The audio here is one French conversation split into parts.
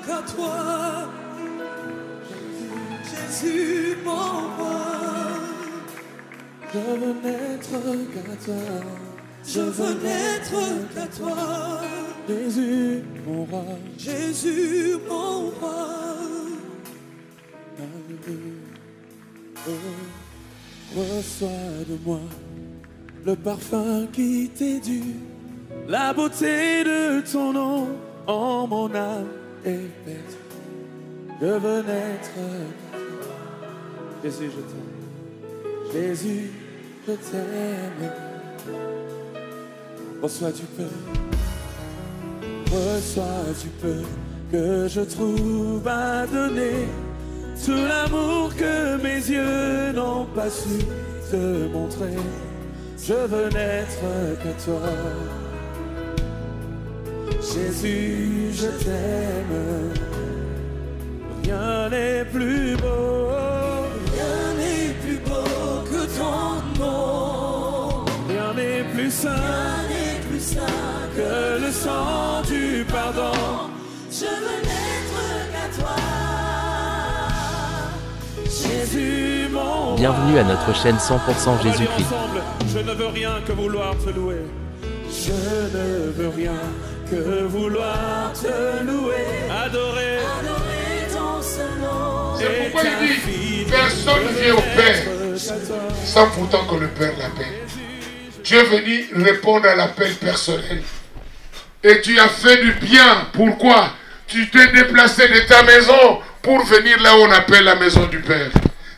qu'à toi. Jésus, mon roi. Je veux n'être qu'à toi. Je veux n'être qu'à toi. Jésus, mon roi. Jésus, mon roi. Reçois de moi le parfum qui t'est dû, la beauté de ton nom en mon âme est faite. Je veux n'être qu'à toi. Jésus, je t'aime. Jésus, je t'aime. Reçois du peu, reçois du peu que je trouve à donner. Tout l'amour que mes yeux n'ont pas su te montrer. Je veux n'être qu'à toi. Jésus, je t'aime. Rien n'est plus beau. Rien n'est plus beau que ton nom. Rien n'est plus saint. Rien n'est plus saint que le sang du pardon. Je veux n'être qu'à toi. Jésus, mon Bienvenue à notre chaîne 100% Jésus-Christ. Je ne veux rien que vouloir te louer. Je ne veux rien que vouloir te louer. Adorer ton seul nom. C'est pourquoi il dit, personne ne vient au Père sans pourtant que le Père l'appelle. Dieu est venu répondre à l'appel personnel. Et tu as fait du bien. Pourquoi? Tu t'es déplacé de ta maison pour venir là où on appelle la maison du Père.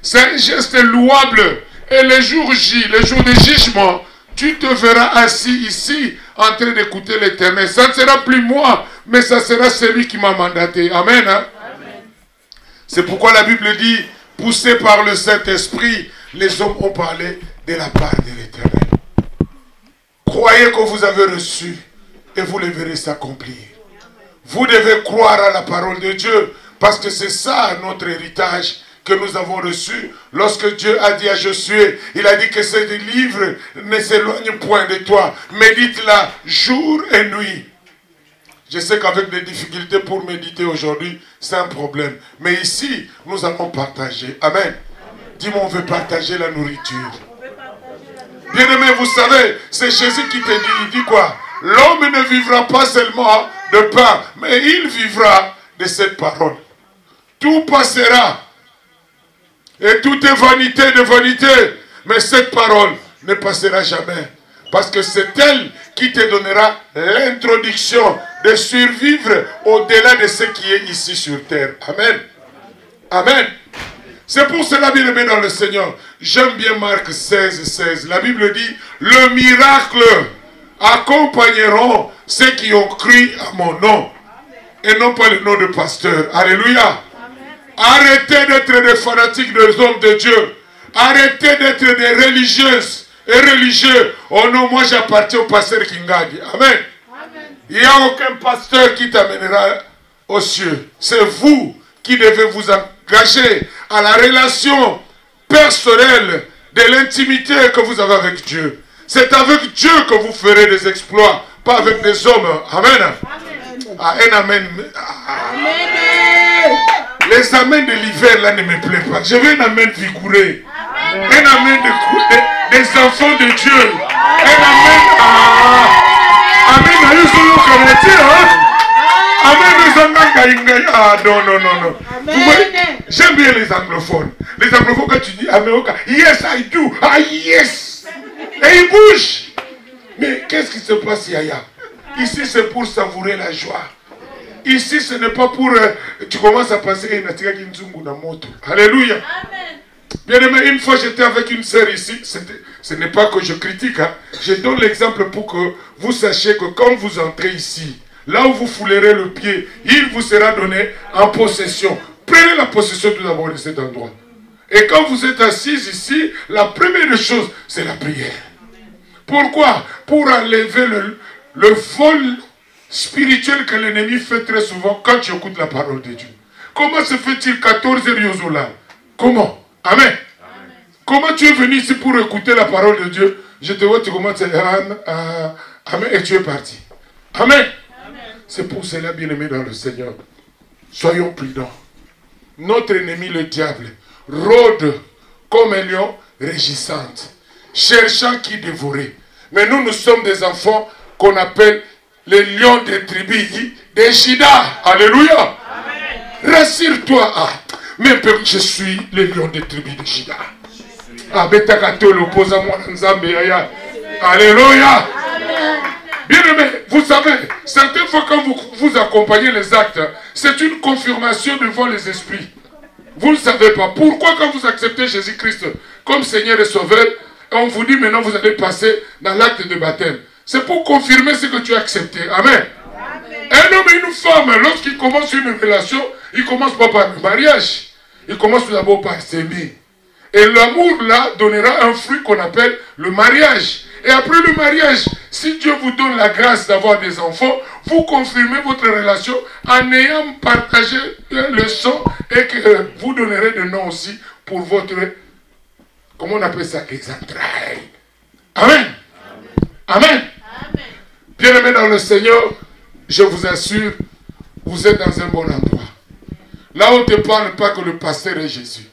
C'est un geste louable. Et le jour J, le jour du jugement, tu te verras assis ici en train d'écouter l'Éternel. Ça ne sera plus moi, mais ça sera celui qui m'a mandaté. Amen. Hein? Amen. C'est pourquoi la Bible dit, poussés par le Saint-Esprit, les hommes ont parlé de la part de l'Éternel. Croyez que vous avez reçu et vous le verrez s'accomplir. Vous devez croire à la parole de Dieu parce que c'est ça notre héritage que nous avons reçu. Lorsque Dieu a dit à Josué, il a dit que ce livre ne s'éloigne point de toi. Médite-la jour et nuit. Je sais qu'avec des difficultés pour méditer aujourd'hui, c'est un problème. Mais ici, nous allons partager. Amen. Dis-moi, on veut partager la nourriture. Bien-aimé, vous savez, c'est Jésus qui te dit, il dit quoi? L'homme ne vivra pas seulement de pain, mais il vivra de cette parole. Tout passera. Et tout est vanité de vanité. Mais cette parole ne passera jamais. Parce que c'est elle qui te donnera l'introduction de survivre au-delà de ce qui est ici sur terre. Amen. Amen. C'est pour cela, bien aimé dans le Seigneur, j'aime bien Marc 16, 16. La Bible dit, le miracle accompagneront ceux qui ont cru à mon nom. Et non pas le nom de pasteur. Alléluia. Arrêtez d'être des fanatiques des hommes de Dieu. Arrêtez d'être des religieuses et religieux. Oh non, moi j'appartiens au pasteur Kingadi. Amen. Il n'y a aucun pasteur qui t'amènera aux cieux. C'est vous qui devez vous engager à la relation personnelle de l'intimité que vous avez avec Dieu. C'est avec Dieu que vous ferez des exploits, pas avec des hommes. Amen. Ah, un amen. Amen. Les amens de l'hiver là ne me plaisent pas. Je veux un amen vigoureux. Un amen des enfants de Dieu. Un amen. Amen. Amen. Ah non, non, non, non. J'aime bien les anglophones. Les anglophones, quand tu dis Amen, yes, I do. Ah, yes. Et ils bougent. Mais qu'est-ce qui se passe, Yaya? Ici, c'est pour savourer la joie. Ici, ce n'est pas pour... tu commences à passer... Alléluia. Bien aimé, une fois, j'étais avec une sœur ici. Ce n'est pas que je critique. Hein. Je donne l'exemple pour que vous sachiez que quand vous entrez ici, là où vous foulerez le pied, il vous sera donné en possession. Prenez la possession tout d'abord de cet endroit. Et quand vous êtes assis ici, la première chose, c'est la prière. Pourquoi? Pour enlever le vol spirituel que l'ennemi fait très souvent quand tu écoutes la parole de Dieu. Comment se fait-il 14 Yozola? Comment? Amen. Amen. Comment tu es venu ici pour écouter la parole de Dieu? Je te vois, tu commences à... Amen, et tu es parti. Amen. Amen. C'est pour cela, bien aimé dans le Seigneur. soyons prudents. Notre ennemi, le diable, rôde comme un lion régissante, cherchant qui dévorer. Mais nous, nous sommes des enfants qu'on appelle les lions des tribus des Juda. Alléluia. Rassure-toi. Ah, même que je suis le lion des tribus de Juda. Ah, betakato l'oppose à moi, Nzambe. Alléluia. Bien aimé, vous savez, certaines fois quand vous accompagnez les actes, c'est une confirmation devant les esprits. Vous ne savez pas. Pourquoi quand vous acceptez Jésus-Christ comme Seigneur et Sauveur, on vous dit maintenant vous allez passer dans l'acte de baptême. C'est pour confirmer ce que tu as accepté. Amen. Un homme et une femme, lorsqu'ils commencent une relation, ils ne commencent pas par le mariage. Ils commencent d'abord par s'aimer. Et l'amour là donnera un fruit qu'on appelle le mariage. Et après le mariage, si Dieu vous donne la grâce d'avoir des enfants, vous confirmez votre relation en ayant partagé le sang et que vous donnerez de nom aussi pour votre, comment on appelle ça, les entrailles. Amen. Amen. Bien-aimés dans le Seigneur, je vous assure, vous êtes dans un bon endroit. Là, on ne te parle pas que le pasteur est Jésus.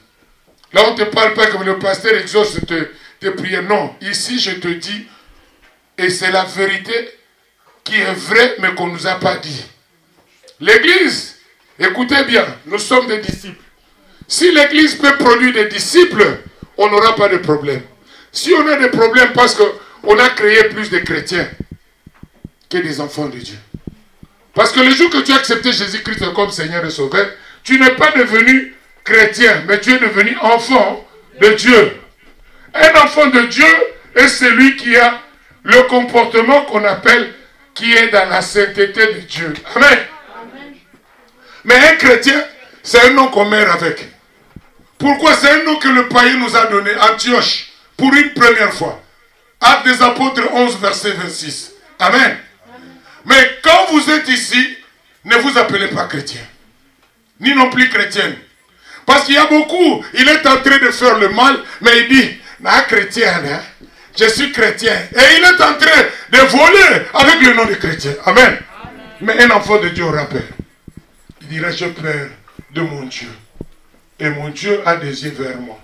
Là, on ne te parle pas que le pasteur exauce tes prières. Non, ici, je te dis, et c'est la vérité qui est vraie, mais qu'on ne nous a pas dit. L'Église, écoutez bien, nous sommes des disciples. Si l'Église peut produire des disciples, on n'aura pas de problème. Si on a des problèmes parce qu'on a créé plus de chrétiens que des enfants de Dieu. Parce que le jour que tu as accepté Jésus-Christ comme Seigneur et Sauveur, tu n'es pas devenu chrétien, mais tu es devenu enfant de Dieu. Un enfant de Dieu est celui qui a le comportement qu'on appelle, qui est dans la sainteté de Dieu. Amen. Mais un chrétien, c'est un nom qu'on meurt avec. Pourquoi? C'est un nom que le païen nous a donné, Antioche, pour une première fois. Actes des Apôtres 11, verset 26. Amen. Mais quand vous êtes ici, ne vous appelez pas chrétien. Ni non plus chrétienne. Parce qu'il y a beaucoup, il est en train de faire le mal, mais il dit, non, chrétien, hein? Je suis chrétien. Et il est en train de voler avec le nom de chrétien. Amen. Amen. Mais un enfant de Dieu aura peur. Il dira, j'ai peur de mon Dieu. Et mon Dieu a des yeux vers moi.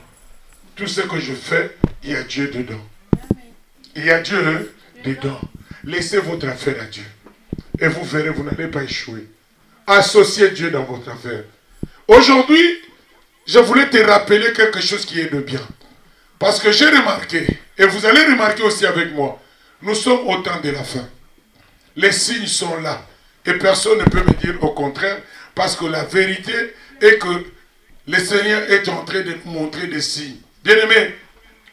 Tout ce que je fais, il y a Dieu dedans. Il y a Dieu dedans. Laissez votre affaire à Dieu. Et vous verrez, vous n'allez pas échouer. Associez Dieu dans votre affaire. Aujourd'hui, je voulais te rappeler quelque chose qui est de bien. Parce que j'ai remarqué, et vous allez remarquer aussi avec moi, nous sommes au temps de la fin. Les signes sont là. Et personne ne peut me dire au contraire, parce que la vérité est que le Seigneur est en train de nous montrer des signes. Bien-aimé,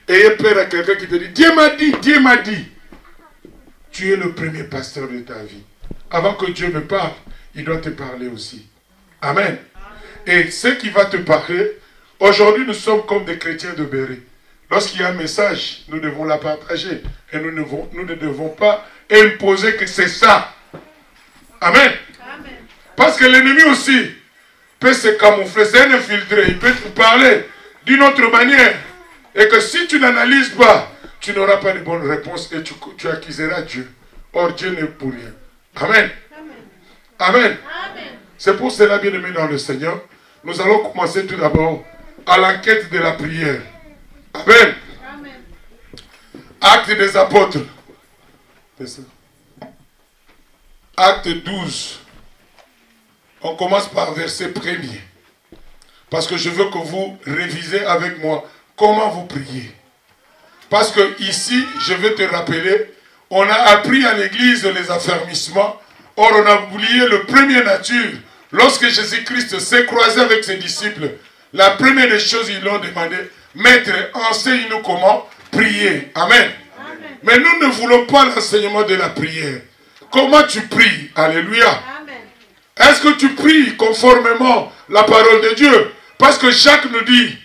ayez peur à quelqu'un qui te dit, Dieu m'a dit. Tu es le premier pasteur de ta vie. Avant que Dieu me parle, il doit te parler aussi. Amen. Et ce qui va te parler, aujourd'hui nous sommes comme des chrétiens de Béret. Lorsqu'il y a un message, nous devons la partager. Et nous ne devons pas imposer que c'est ça. Amen. Amen. Parce que l'ennemi aussi peut se camoufler, c'est un infiltré. Il peut te parler d'une autre manière. Et que si tu n'analyses pas, tu n'auras pas de bonnes réponses et tu accuseras Dieu. Or, Dieu n'est pour rien. Amen. Amen. Amen. C'est pour cela, bien-aimés dans le Seigneur, nous allons commencer tout d'abord à l'enquête de la prière. Amen. Amen. Acte des Apôtres. Acte 12. On commence par verset 1er. Parce que je veux que vous révisez avec moi comment vous priez. Parce que ici, je vais te rappeler, on a appris à l'église les affermissements. Or, on a oublié le premier nature. Lorsque Jésus-Christ s'est croisé avec ses disciples, la première des choses, ils l'ont demandé, Maître, enseigne-nous comment prier. Amen. Amen. Mais nous ne voulons pas l'enseignement de la prière. Comment tu pries? Alléluia. Est-ce que tu pries conformément à la parole de Dieu? Parce que Jacques nous dit,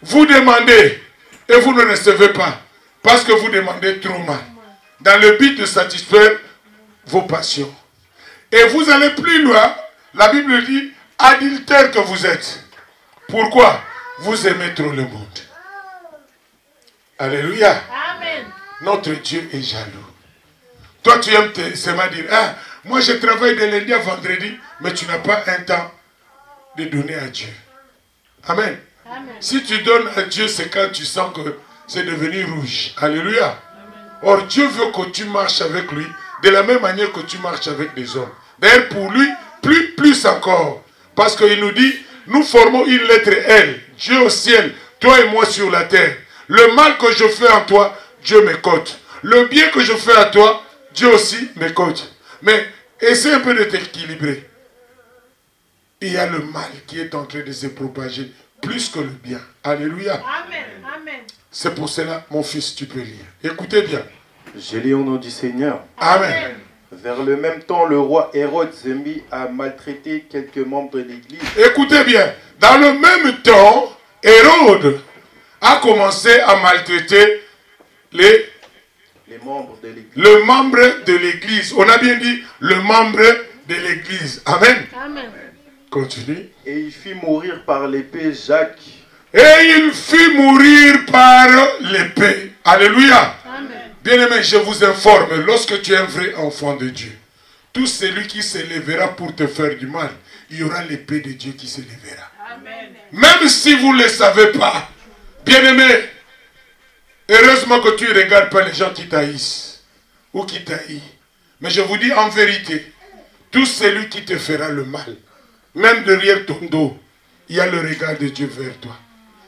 vous demandez et vous ne recevez pas. Parce que vous demandez trop mal. Dans le but de satisfaire vos passions. Et vous allez plus loin. La Bible dit, adultère que vous êtes. Pourquoi? Vous aimez trop le monde. Alléluia. Amen. Notre Dieu est jaloux. Toi, tu aimes seulement dire, ah, moi je travaille de lundi à vendredi, mais tu n'as pas un temps de donner à Dieu. Amen. Amen. Si tu donnes à Dieu, c'est quand tu sens que c'est devenu rouge. Alléluia. Or, Dieu veut que tu marches avec lui de la même manière que tu marches avec les hommes. D'ailleurs, pour lui, plus encore. Parce qu'il nous dit, nous formons une lettre L. Dieu au ciel, toi et moi sur la terre. Le mal que je fais en toi, Dieu m'écoute. Le bien que je fais à toi, Dieu aussi m'écoute. Mais essaie un peu de t'équilibrer. Il y a le mal qui est en train de se propager plus que le bien. Alléluia. Amen. Amen. C'est pour cela, mon fils, tu peux lire. Écoutez bien. Je lis au nom du Seigneur. Amen. Vers le même temps, le roi Hérode s'est mis à maltraiter quelques membres de l'Église. Écoutez bien. Dans le même temps, Hérode a commencé à maltraiter les membres de l'Église. Le membre de l'Église. On a bien dit le membre de l'Église. Amen. Amen. Continue. Et il fit mourir par l'épée Jacques. Et il fit mourir par l'épée. Alléluia. Amen. Bien-aimé, je vous informe, lorsque tu es un vrai enfant de Dieu, tout celui qui se lèvera pour te faire du mal, il y aura l'épée de Dieu qui se lèvera. Amen. Même si vous ne le savez pas, bien-aimé, heureusement que tu ne regardes pas les gens qui t'haïssent ou qui t'haïssent. Mais je vous dis en vérité, tout celui qui te fera le mal, même derrière ton dos, il y a le regard de Dieu vers toi.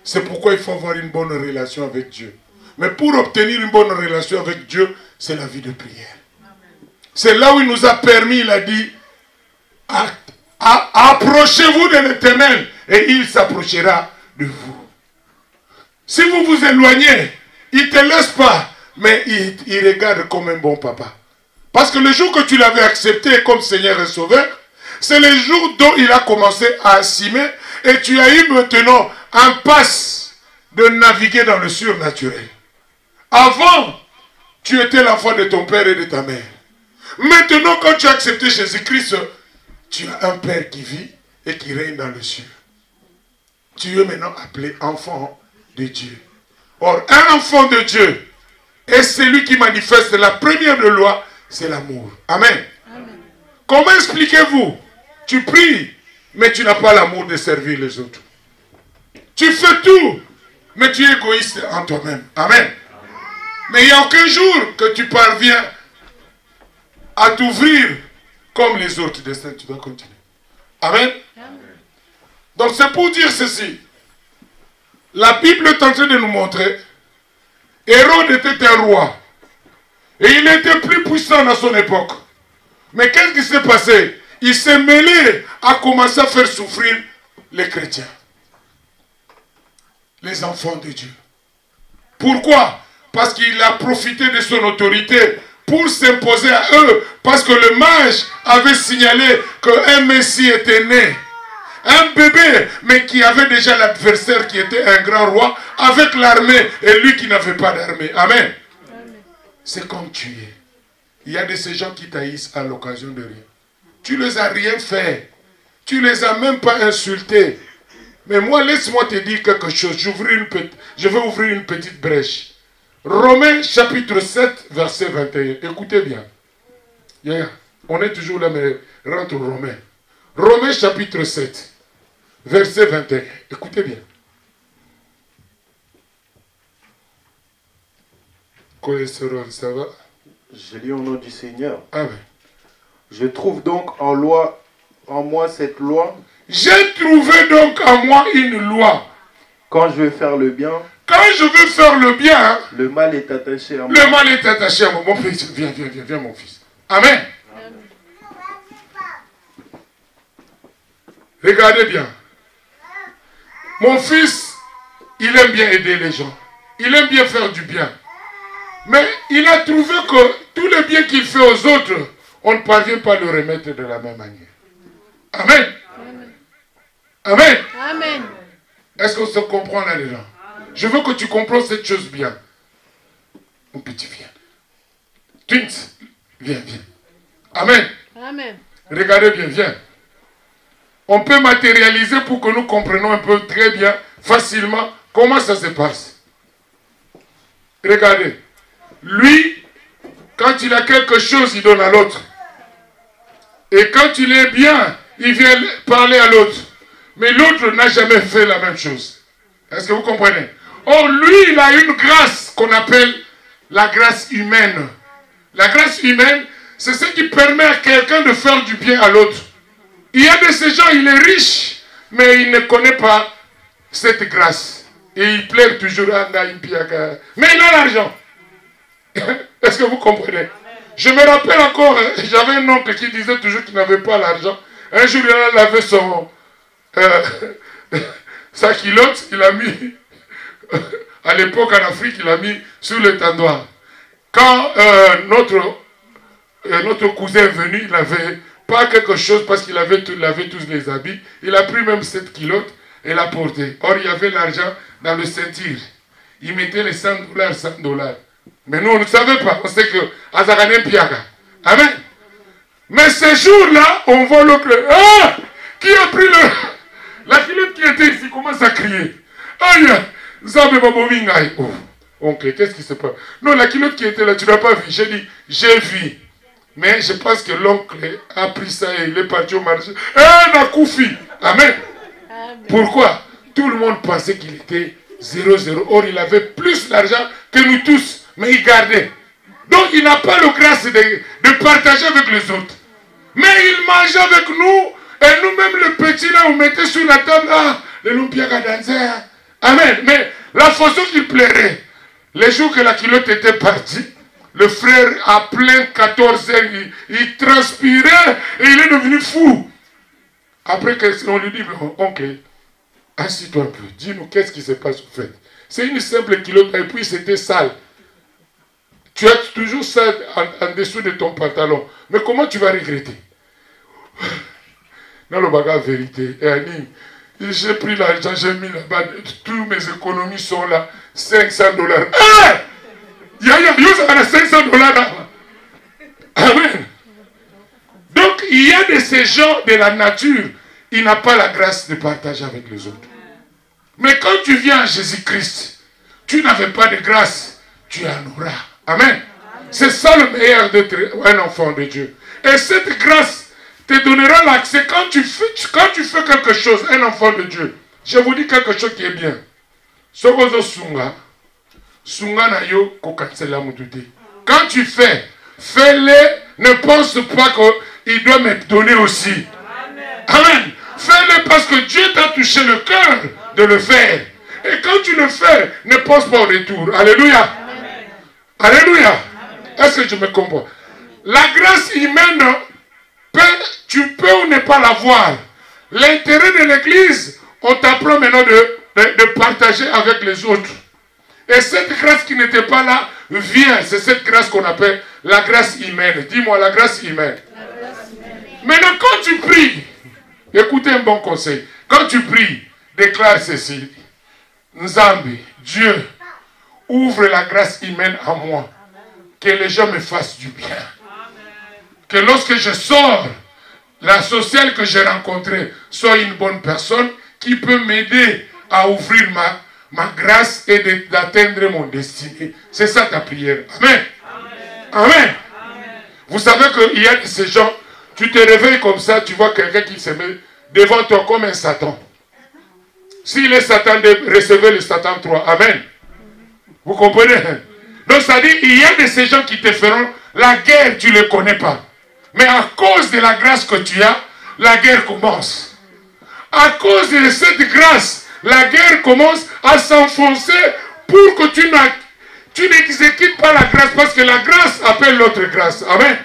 C'est pourquoi il faut avoir une bonne relation avec Dieu. Mais pour obtenir une bonne relation avec Dieu, c'est la vie de prière. C'est là où il nous a permis, il a dit, approchez-vous de l'Éternel et il s'approchera de vous. Si vous vous éloignez, il ne te laisse pas, mais il regarde comme un bon papa. Parce que le jour que tu l'avais accepté comme Seigneur et Sauveur, c'est le jour dont il a commencé à assumer et tu as eu maintenant un passe de naviguer dans le surnaturel. Avant, tu étais l'enfant de ton père et de ta mère. Maintenant, quand tu as accepté Jésus-Christ, tu as un père qui vit et qui règne dans le ciel. Tu es maintenant appelé enfant de Dieu. Or, un enfant de Dieu est celui qui manifeste la première de loi, c'est l'amour. Amen. Amen. Comment expliquez-vous? Tu pries, mais tu n'as pas l'amour de servir les autres. Tu fais tout, mais tu es égoïste en toi-même. Amen. Mais il n'y a aucun jour que tu parviens à t'ouvrir comme les autres destins. Tu dois continuer. Amen. Amen. Donc c'est pour dire ceci. La Bible est en train de nous montrer, Hérode était un roi. Et il était plus puissant dans son époque. Mais qu'est-ce qui s'est passé? Il s'est mêlé à commencer à faire souffrir les chrétiens. Les enfants de Dieu. Pourquoi? Parce qu'il a profité de son autorité pour s'imposer à eux. Parce que le mage avait signalé qu'un Messie était né. Un bébé, mais qui avait déjà l'adversaire qui était un grand roi, avec l'armée, et lui qui n'avait pas d'armée. Amen. C'est comme tu es. Il y a de ces gens qui t'haïssent à l'occasion de rien. Tu ne les as rien fait. Tu ne les as même pas insultés. Mais moi, laisse-moi te dire quelque chose. Je vais ouvrir une petite brèche. Romains chapitre 7, verset 21. Écoutez bien. Yeah. On est toujours là, mais rentre au Romains. Romains chapitre 7, verset 21. Écoutez bien. Cholestérol, ça va? Je lis au nom du Seigneur. Amen. Je trouve donc en moi cette loi. J'ai trouvé donc en moi une loi. Quand je veux faire le bien, Quand je veux faire le bien, le mal est attaché à moi. le mal est attaché à moi. Mon fils, viens, mon fils. Amen. Regardez bien. Mon fils, il aime bien aider les gens. Il aime bien faire du bien. Mais il a trouvé que tous les biens qu'il fait aux autres, on ne parvient pas à le remettre de la même manière. Amen. Amen. Amen. Est-ce qu'on se comprend là-dedans? Je veux que tu comprennes cette chose bien. Mon petit, viens. Twins, viens. Amen. Amen. Regardez bien, viens. On peut matérialiser pour que nous comprenions un peu très bien, facilement, comment ça se passe. Regardez. Lui, quand il a quelque chose, il donne à l'autre. Et quand il est bien, il vient parler à l'autre. Mais l'autre n'a jamais fait la même chose. Est-ce que vous comprenez? Oh, lui, il a une grâce qu'on appelle la grâce humaine. La grâce humaine, c'est ce qui permet à quelqu'un de faire du bien à l'autre. Il y a de ces gens, il est riche, mais il ne connaît pas cette grâce. Et il pleure toujours à Naïmpiaga. Mais il a l'argent. Est-ce que vous comprenez? Je me rappelle encore, j'avais un oncle qui disait toujours qu'il n'avait pas l'argent. Un jour, il avait son... sa culotte, il a mis... à l'époque en Afrique, il a mis sur le tendoir. Quand notre cousin est venu, il n'avait pas quelque chose parce qu'il avait tous les habits. Il a pris même cette culotte et l'a portée. Or, il y avait l'argent dans le ceinture. Il mettait les $100, $100. Mais nous, on ne savait pas. On sait que Azaranem Piaga. Amen. Mais ce jour-là, on voit l'autre. Ah! Qui a pris la culotte qui était ici? Commence à crier. Aïe! Oh, oncle, qu'est-ce qui se passe? Non, la culotte qui était là, tu n'as pas vu. J'ai dit, j'ai vu. Mais je pense que l'oncle a pris ça et il est parti au marché. Nakoufi. Amen. Pourquoi? Tout le monde pensait qu'il était 0-0. Or, il avait plus d'argent que nous tous. Mais il gardait. Donc, il n'a pas la grâce de partager avec les autres. Mais il mangeait avec nous. Et nous-mêmes, le petit là, on mettait sur la table. Ah, le lumpiaga danser. Amen. Mais la façon qu'il plairait, les jours que la culotte était partie, le frère à plein 14 heures, il transpirait et il est devenu fou. Après on lui dit, oncle, assis-toi un peu, dis-nous qu'est-ce qui se passe au fait. C'est une simple culotte et puis c'était sale. Tu as toujours ça en dessous de ton pantalon. Mais comment tu vas regretter? Dans le bagage vérité, et Annie, j'ai pris l'argent, j'ai mis là-bas, toutes mes économies sont là, $500. Ah! Il y a 500 $. Amen. Donc, il y a de ces gens de la nature, il n'a pas la grâce de partager avec les autres. Mais quand tu viens à Jésus-Christ, tu n'avais pas de grâce, tu en auras. Amen. C'est ça le meilleur d'être un enfant de Dieu. Et cette grâce te donnera l'accès quand tu fais quelque chose, un enfant de Dieu. Je vous dis quelque chose qui est bien. Quand tu fais, fais-le, ne pense pas qu'il doit me donner aussi. Amen. Fais-le parce que Dieu t'a touché le cœur de le faire. Et quand tu le fais, ne pense pas au retour. Alléluia. Alléluia. Est-ce que je me comprends? La grâce humaine, tu peux ou ne pas l'avoir. L'intérêt de l'église, on t'apprend maintenant de partager avec les autres. Et cette grâce qui n'était pas là, vient. C'est cette grâce qu'on appelle la grâce humaine. Dis-moi, la grâce humaine. Maintenant, quand tu pries, écoutez un bon conseil. Quand tu pries, déclare ceci. Nzambi, Dieu, ouvre la grâce humaine à moi. Que les gens me fassent du bien. Que lorsque je sors, la sociale que j'ai rencontrée soit une bonne personne qui peut m'aider à ouvrir ma grâce et d'atteindre mon destinée. C'est ça ta prière. Amen. Amen. Amen. Vous savez qu'il y a de ces gens, tu te réveilles comme ça, tu vois quelqu'un qui se met devant toi comme un Satan. S'il est Satan, recevez le Satan 3. Amen. Vous comprenez? Donc ça dit, il y a de ces gens qui te feront la guerre, tu ne les connais pas. Mais à cause de la grâce que tu as, la guerre commence. À cause de cette grâce, la guerre commence à s'enfoncer pour que tu n'exécutes pas la grâce, parce que la grâce appelle l'autre grâce. Amen.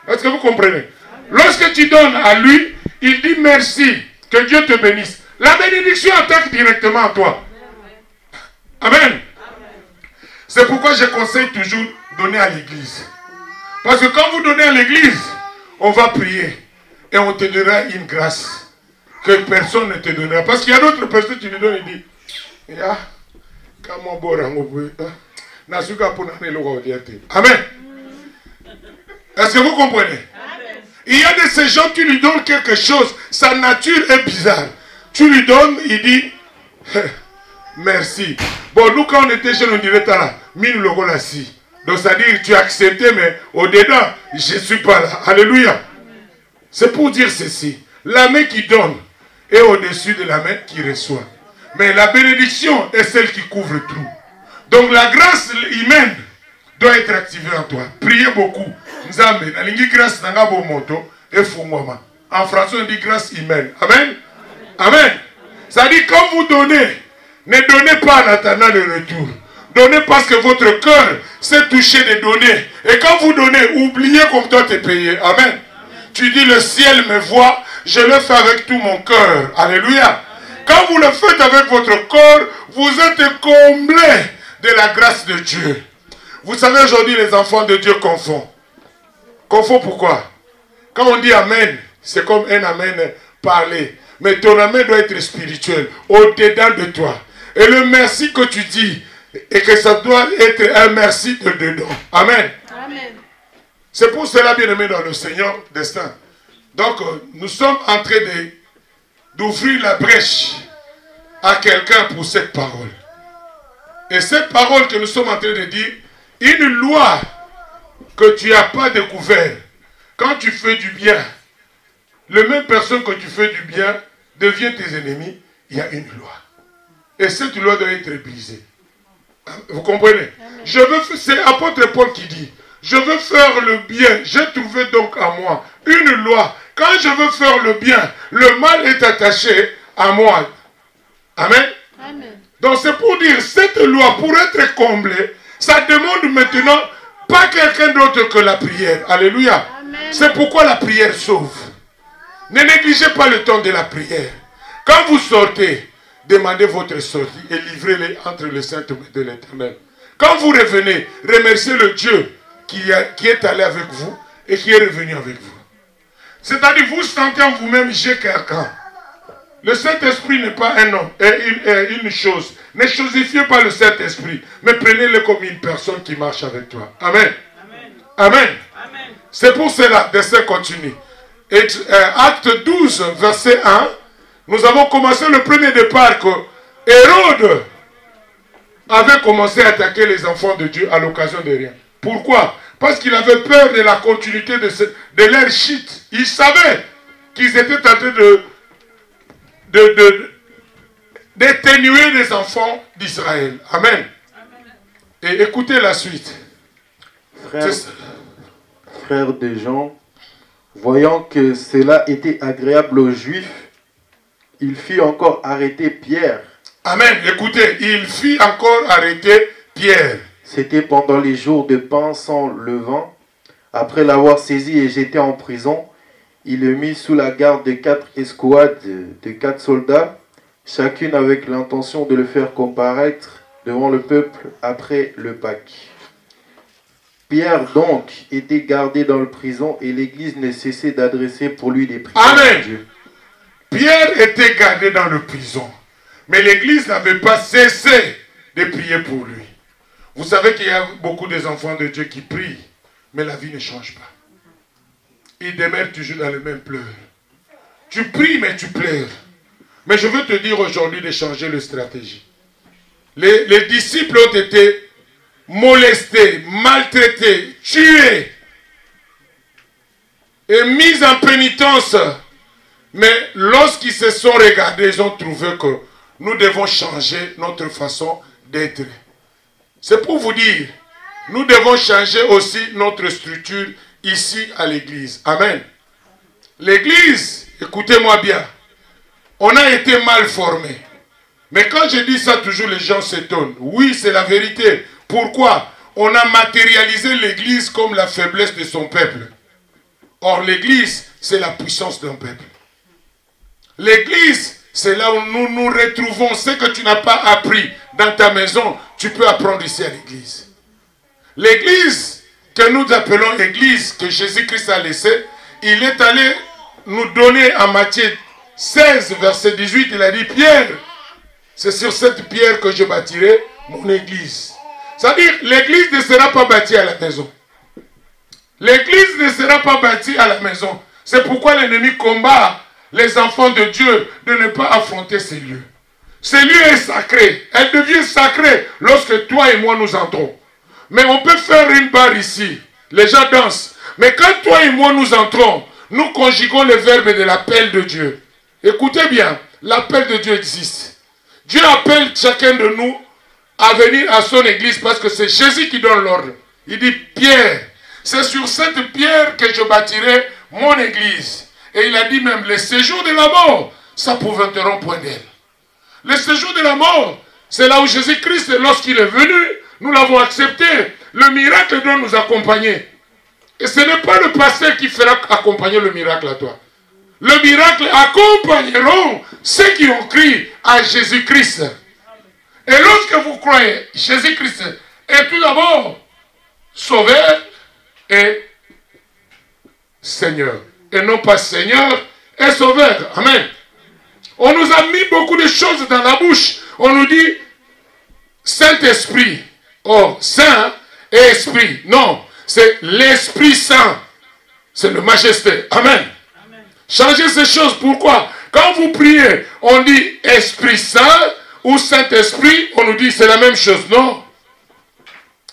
Est-ce que vous comprenez? Lorsque tu donnes à lui, il dit merci, que Dieu te bénisse. La bénédiction attaque directement à toi. Amen. C'est pourquoi je conseille toujours donner à l'église. Parce que quand vous donnez à l'église, on va prier et on te donnera une grâce que personne ne te donnera. Parce qu'il y a d'autres personnes qui lui donnent et disent, amen. Est-ce que vous comprenez? Il y a de ces gens, tu lui donnes quelque chose, sa nature est bizarre. Tu lui donnes, il dit, merci. Bon, nous quand on était jeunes, on dirait, là, mine le rôle assis. Donc ça dit, tu as accepté, mais au-dedans, je ne suis pas là. Alléluia. C'est pour dire ceci. La main qui donne est au-dessus de la main qui reçoit. Mais la bénédiction est celle qui couvre tout. Donc la grâce humaine doit être activée en toi. Priez beaucoup. En français, on dit grâce humaine. Amen. Amen. Ça dit, quand vous donnez, ne donnez pas en attendant le retour. Donnez parce que votre cœur s'est touché de donner. Et quand vous donnez, oubliez qu'on doit te payer. Amen. Tu dis, le ciel me voit, je le fais avec tout mon cœur. Alléluia. Quand vous le faites avec votre corps, vous êtes comblés de la grâce de Dieu. Vous savez, aujourd'hui, les enfants de Dieu confondent. Confondent pourquoi? Quand on dit Amen, c'est comme un Amen parlé. Mais ton Amen doit être spirituel, au-dedans de toi. Et le merci que tu dis, et que ça doit être un merci de dedans. Amen. Amen. C'est pour cela, bien aimé dans le Seigneur, destin. Donc, nous sommes en train d'ouvrir la brèche à quelqu'un pour cette parole. Et cette parole que nous sommes en train de dire, une loi que tu n'as pas découvert, quand tu fais du bien, la même personne que tu fais du bien devient tes ennemis, il y a une loi. Et cette loi doit être brisée. Vous comprenez? C'est l'apôtre Paul qui dit, je veux faire le bien, j'ai trouvé donc à moi une loi. Quand je veux faire le bien, le mal est attaché à moi. Amen. Amen. Donc c'est pour dire, cette loi, pour être comblée, ça demande maintenant pas quelqu'un d'autre que la prière. Alléluia. C'est pourquoi la prière sauve. Ne négligez pas le temps de la prière. Quand vous sortez, demandez votre sortie et livrez-les entre les saintes de l'Éternel. Quand vous revenez, remerciez le Dieu qui est allé avec vous et qui est revenu avec vous. C'est-à-dire, vous sentez en vous-même, j'ai quelqu'un. Le Saint-Esprit n'est pas un homme, une chose. Ne chosifiez pas le Saint-Esprit, mais prenez-le comme une personne qui marche avec toi. Amen. Amen. Amen. Amen. C'est pour cela, dessin continue. Et, acte 12, verset 1, nous avons commencé le premier départ que Hérode avait commencé à attaquer les enfants de Dieu à l'occasion de rien. Pourquoi? Parce qu'il avait peur de la continuité de leur chute. Il savait qu'ils étaient en train d'éténuer les enfants d'Israël. Amen. Et écoutez la suite. Frère de Jean, voyant que cela était agréable aux Juifs, il fit encore arrêter Pierre. Amen. Écoutez, il fit encore arrêter Pierre. C'était pendant les jours de pain sans levain. Après l'avoir saisi et jeté en prison, il le mit sous la garde de 4 escouades de 4 soldats, chacune avec l'intention de le faire comparaître devant le peuple après le Pâques. Pierre donc était gardé dans la prison et l'église ne cessait d'adresser pour lui des prières. Amen. À Dieu. Pierre était gardé dans la prison, mais l'église n'avait pas cessé de prier pour lui. Vous savez qu'il y a beaucoup d'enfants de Dieu qui prient, mais la vie ne change pas. Ils demeurent toujours dans les mêmes pleurs. Tu pries, mais tu pleures. Mais je veux te dire aujourd'hui de changer de stratégie. Les disciples ont été molestés, maltraités, tués et mis en pénitence. Mais lorsqu'ils se sont regardés, ils ont trouvé que nous devons changer notre façon d'être. C'est pour vous dire, nous devons changer aussi notre structure ici à l'église. Amen. L'église, écoutez-moi bien, on a été mal formés. Mais quand je dis ça, toujours les gens s'étonnent. Oui, c'est la vérité. Pourquoi? On a matérialisé l'église comme la faiblesse de son peuple. Or, l'église, c'est la puissance d'un peuple. L'église, c'est là où nous nous retrouvons. Ce que tu n'as pas appris dans ta maison, tu peux apprendre ici à l'église. L'église que nous appelons église, que Jésus-Christ a laissée, il est allé nous donner en Matthieu 16, verset 18, il a dit, Pierre, c'est sur cette pierre que je bâtirai mon église. C'est-à-dire, l'église ne sera pas bâtie à la maison. L'église ne sera pas bâtie à la maison. C'est pourquoi l'ennemi combat les enfants de Dieu de ne pas affronter ces lieux. Ces lieux est sacré. Elle devient sacrée lorsque toi et moi nous entrons. Mais on peut faire une barre ici. Les gens dansent. Mais quand toi et moi nous entrons, nous conjuguons le verbe de l'appel de Dieu. Écoutez bien, l'appel de Dieu existe. Dieu appelle chacun de nous à venir à son église parce que c'est Jésus qui donne l'ordre. Il dit, Pierre, c'est sur cette pierre que je bâtirai mon église. Et il a dit même, le séjour de la mort, ça n'épouvanteront point d'elle. Le séjour de la mort, c'est là où Jésus-Christ, lorsqu'il est venu, nous l'avons accepté. Le miracle doit nous accompagner. Et ce n'est pas le pasteur qui fera accompagner le miracle à toi. Le miracle accompagneront ceux qui ont crié à Jésus-Christ. Et lorsque vous croyez, Jésus-Christ est tout d'abord Sauveur et Seigneur. Et non pas Seigneur et Sauveur. Amen. On nous a mis beaucoup de choses dans la bouche. On nous dit Saint-Esprit. Or, Saint et Esprit. Non, c'est l'Esprit Saint. C'est le Majesté. Amen. Amen. Changez ces choses. Pourquoi? Quand vous priez, on dit Esprit Saint ou Saint-Esprit, on nous dit c'est la même chose. Non.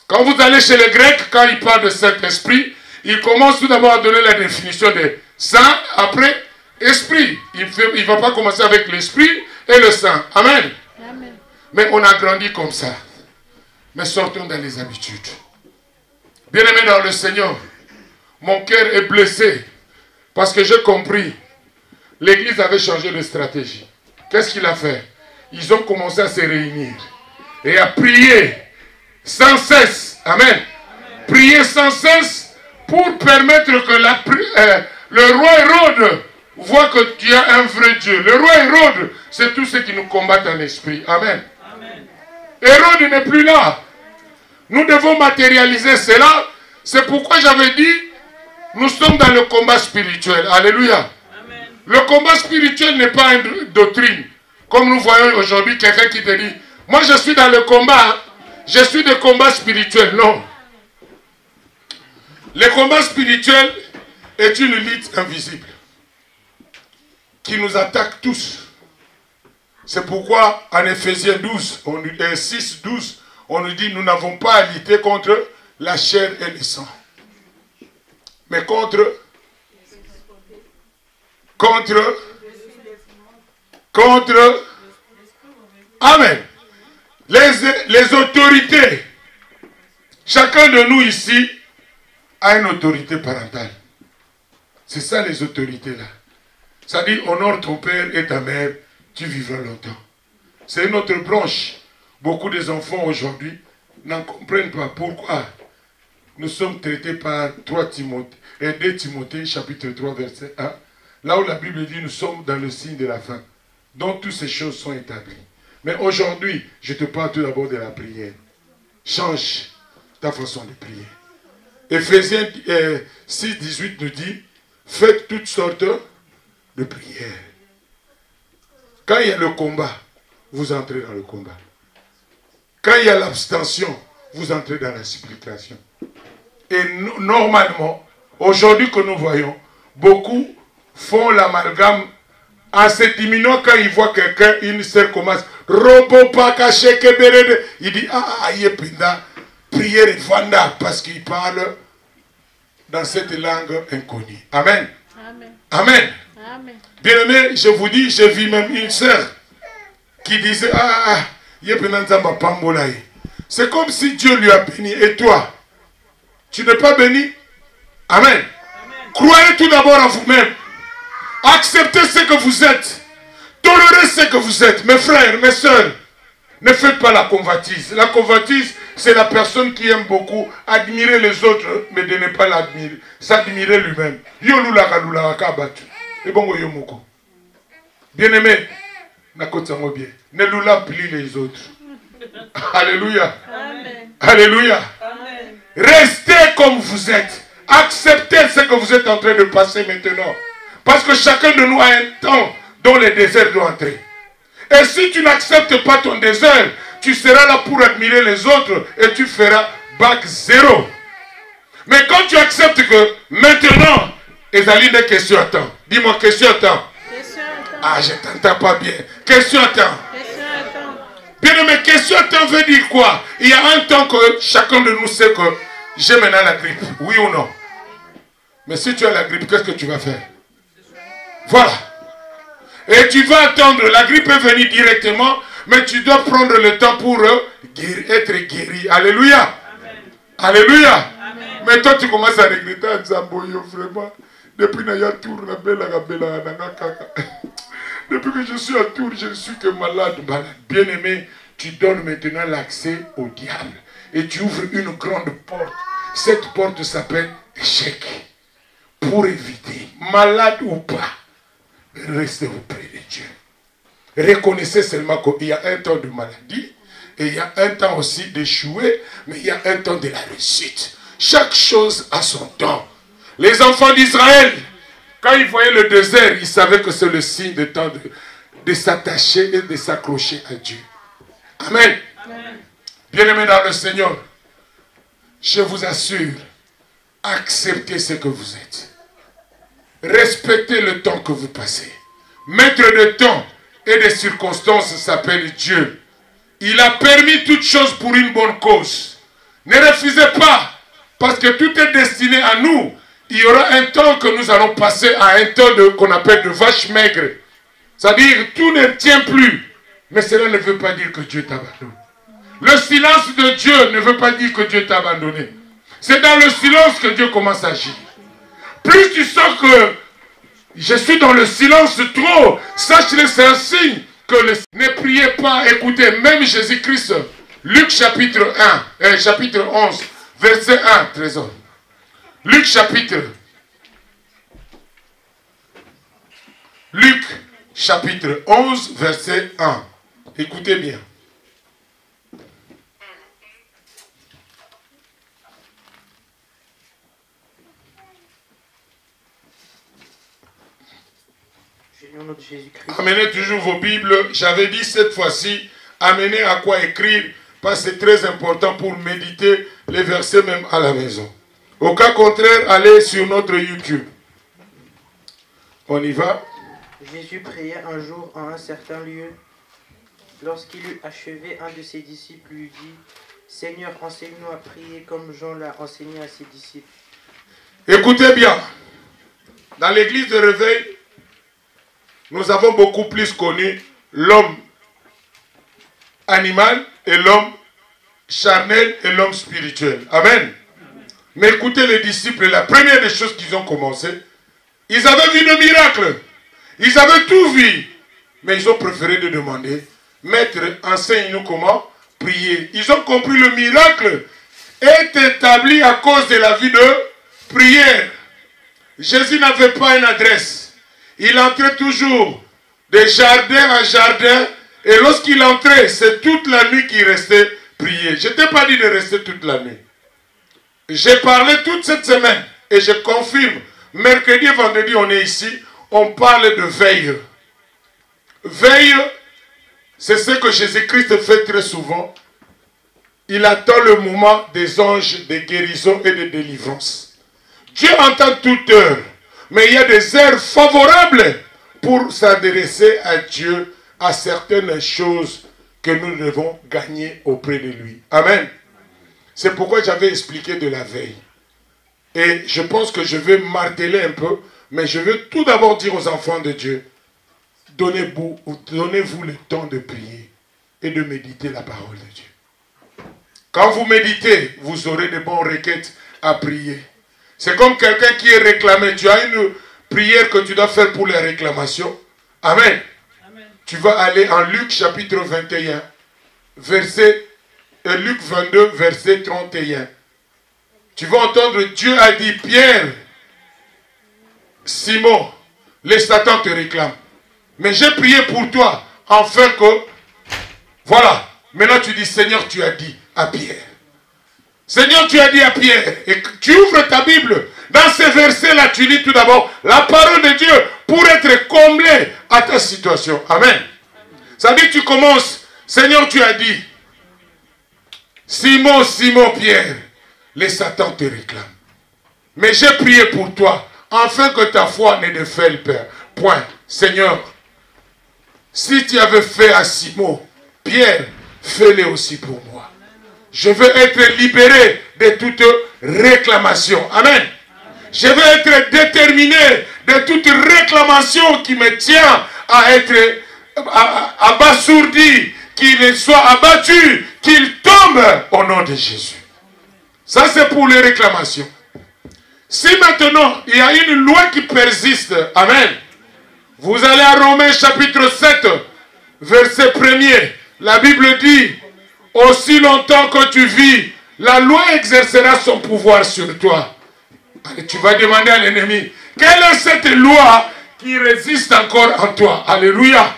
Quand vous allez chez les Grecs, quand ils parlent de Saint-Esprit, ils commencent tout d'abord à donner la définition de Saint, après Esprit. Il ne va pas commencer avec l'Esprit et le Saint. Amen. Amen. Mais on a grandi comme ça. Mais sortons dans les habitudes. Bien-aimés dans le Seigneur, mon cœur est blessé parce que j'ai compris. L'église avait changé de stratégie. Qu'est-ce qu'il a fait? Ils ont commencé à se réunir et à prier sans cesse. Amen. Amen. Prier sans cesse pour permettre que le roi Hérode voit que tu as un vrai Dieu. Le roi Hérode, c'est tous ceux qui nous combattent en esprit. Amen. Amen. Hérode n'est plus là. Nous devons matérialiser cela. C'est pourquoi j'avais dit, nous sommes dans le combat spirituel. Alléluia. Amen. Le combat spirituel n'est pas une doctrine. Comme nous voyons aujourd'hui quelqu'un qui te dit, moi je suis dans le combat, je suis de combat spirituel. Non. Le combat spirituel est une lutte invisible qui nous attaque tous. C'est pourquoi en Éphésiens 6, 12, on nous dit, nous n'avons pas à lutter contre la chair et le sang, mais contre Amen. Les autorités. Chacun de nous ici a une autorité parentale. C'est ça les autorités là. Ça dit, honore ton père et ta mère, tu vivras longtemps. C'est une autre branche. Beaucoup des enfants aujourd'hui n'en comprennent pas pourquoi nous sommes traités par 2 Timothée chapitre 3 verset 1. Là où la Bible dit nous sommes dans le signe de la fin. Donc toutes ces choses sont établies. Mais aujourd'hui, je te parle tout d'abord de la prière. Change ta façon de prier. Éphésiens 6, 18 nous dit, faites toutes sortes de prières. Quand il y a le combat, vous entrez dans le combat. Quand il y a l'abstention, vous entrez dans la supplication. Et normalement, aujourd'hui que nous voyons, beaucoup font l'amalgame en se diminuant quand ils voient quelqu'un, une sœur commence, il dit, prière et vanda, parce qu'il parle dans cette langue inconnue. Amen. Amen. Amen. Amen. Bien-aimé, je vous dis, j'ai vu même une sœur qui disait, c'est comme si Dieu lui a béni. Et toi, tu n'es pas béni? Amen. Amen. Croyez tout d'abord en vous-même. Acceptez ce que vous êtes. Tolérez ce que vous êtes. Mes frères, mes sœurs, ne faites pas la convoitise. La convoitise, c'est la personne qui aime beaucoup admirer les autres, mais de ne pas l'admirer, s'admirer lui-même. Bien-aimé, ne loula plie les autres. Alléluia. Amen. Alléluia. Amen. Restez comme vous êtes. Acceptez ce que vous êtes en train de passer maintenant. Parce que chacun de nous a un temps dont le désert doit entrer. Et si tu n'acceptes pas ton désert, tu seras là pour admirer les autres et tu feras bac 0. Mais quand tu acceptes que maintenant, Esaline, des questions à temps. Dis-moi, question à temps. Ah, je ne t'entends pas bien. Question à temps. Bien aimé, question à temps veut dire quoi? Il y a un temps que chacun de nous sait que j'ai maintenant la grippe. Oui ou non? Mais si tu as la grippe, qu'est-ce que tu vas faire? Voilà. Et tu vas attendre, la grippe peut venir directement, mais tu dois prendre le temps pour être guéri. Alléluia. Amen. Alléluia. Amen. Mais toi tu commences à regretter en disant, vraiment, depuis depuis que je suis à Tours, je ne suis que malade. Bien aimé, tu donnes maintenant l'accès au diable. Et tu ouvres une grande porte. Cette porte s'appelle échec. Pour éviter, malade ou pas, restez auprès de Dieu. Reconnaissez seulement qu'il y a un temps de maladie et il y a un temps aussi d'échouer, mais il y a un temps de la réussite. Chaque chose a son temps. Les enfants d'Israël, quand ils voyaient le désert, ils savaient que c'est le signe de temps de s'attacher et de s'accrocher à Dieu. Amen. Bien-aimés dans le Seigneur, je vous assure, acceptez ce que vous êtes. Respectez le temps que vous passez. Maître de temps et des circonstances s'appelle Dieu. Il a permis toutes choses pour une bonne cause. Ne refusez pas, parce que tout est destiné à nous. Il y aura un temps que nous allons passer à un temps qu'on appelle de vache maigre. C'est-à-dire, tout ne tient plus. Mais cela ne veut pas dire que Dieu t'abandonne. Le silence de Dieu ne veut pas dire que Dieu t'a abandonné. C'est dans le silence que Dieu commence à agir. Plus tu sens que je suis dans le silence trop, sache-le, c'est un signe que ne priez pas. Écoutez, même Jésus-Christ, Luc chapitre 11, verset 1, trésor. Luc chapitre 11, verset 1. Écoutez bien. Amenez toujours vos Bibles. J'avais dit cette fois-ci, amenez à quoi écrire, parce que c'est très important pour méditer les versets même à la maison. Au cas contraire, allez sur notre YouTube. On y va. Jésus priait un jour en un certain lieu. Lorsqu'il eut achevé, un de ses disciples lui dit, « Seigneur, enseigne-nous à prier comme Jean l'a enseigné à ses disciples. » Écoutez bien. Dans l'église de réveil, nous avons beaucoup plus connu l'homme animal et l'homme charnel et l'homme spirituel. Amen. Mais écoutez les disciples, la première des choses qu'ils ont commencé, ils avaient vu le miracle. Ils avaient tout vu. Mais ils ont préféré de demander, Maître, enseigne-nous comment prier. Ils ont compris le miracle est établi à cause de la vie de prière. Jésus n'avait pas une adresse. Il entrait toujours de jardin en jardin. Et lorsqu'il entrait, c'est toute la nuit qu'il restait prier. Je ne t'ai pas dit de rester toute la nuit. J'ai parlé toute cette semaine. Et je confirme. Mercredi et vendredi, on est ici. On parle de veille. Veille, c'est ce que Jésus-Christ fait très souvent. Il attend le moment des anges de guérison et de délivrance. Dieu entend toute heure. Mais il y a des heures favorables pour s'adresser à Dieu, à certaines choses que nous devons gagner auprès de lui. Amen. C'est pourquoi j'avais expliqué de la veille. Et je pense que je vais marteler un peu, mais je veux tout d'abord dire aux enfants de Dieu, donnez-vous le temps de prier et de méditer la parole de Dieu. Quand vous méditez, vous aurez de bonnes requêtes à prier. C'est comme quelqu'un qui est réclamé. Tu as une prière que tu dois faire pour les réclamations. Amen. Amen. Tu vas aller en Luc chapitre 21, Luc 22, verset 31. Tu vas entendre, Dieu a dit, Pierre, Simon, les Satan te réclament. Mais j'ai prié pour toi, afin que, voilà, maintenant tu dis, Seigneur, tu as dit à Pierre. Seigneur, tu as dit à Pierre, et tu ouvres ta Bible, dans ces versets-là, tu lis tout d'abord la parole de Dieu pour être comblé à ta situation. Amen. Ça dit que tu commences, Seigneur, tu as dit, Simon, Simon, Pierre, les Satan te réclament. Mais j'ai prié pour toi, afin que ta foi ne défaille pas. Point. Seigneur, si tu avais fait à Simon, Pierre, fais-le aussi pour moi. Je veux être libéré de toute réclamation. Amen. Je veux être déterminé de toute réclamation qui me tient à être abasourdi, qu'il soit abattu, qu'il tombe au nom de Jésus. Ça, c'est pour les réclamations. Si maintenant, il y a une loi qui persiste, amen, vous allez à Romains chapitre 7, verset 1er. La Bible dit, aussi longtemps que tu vis, la loi exercera son pouvoir sur toi. Allez, tu vas demander à l'ennemi, quelle est cette loi qui résiste encore en toi? Alléluia.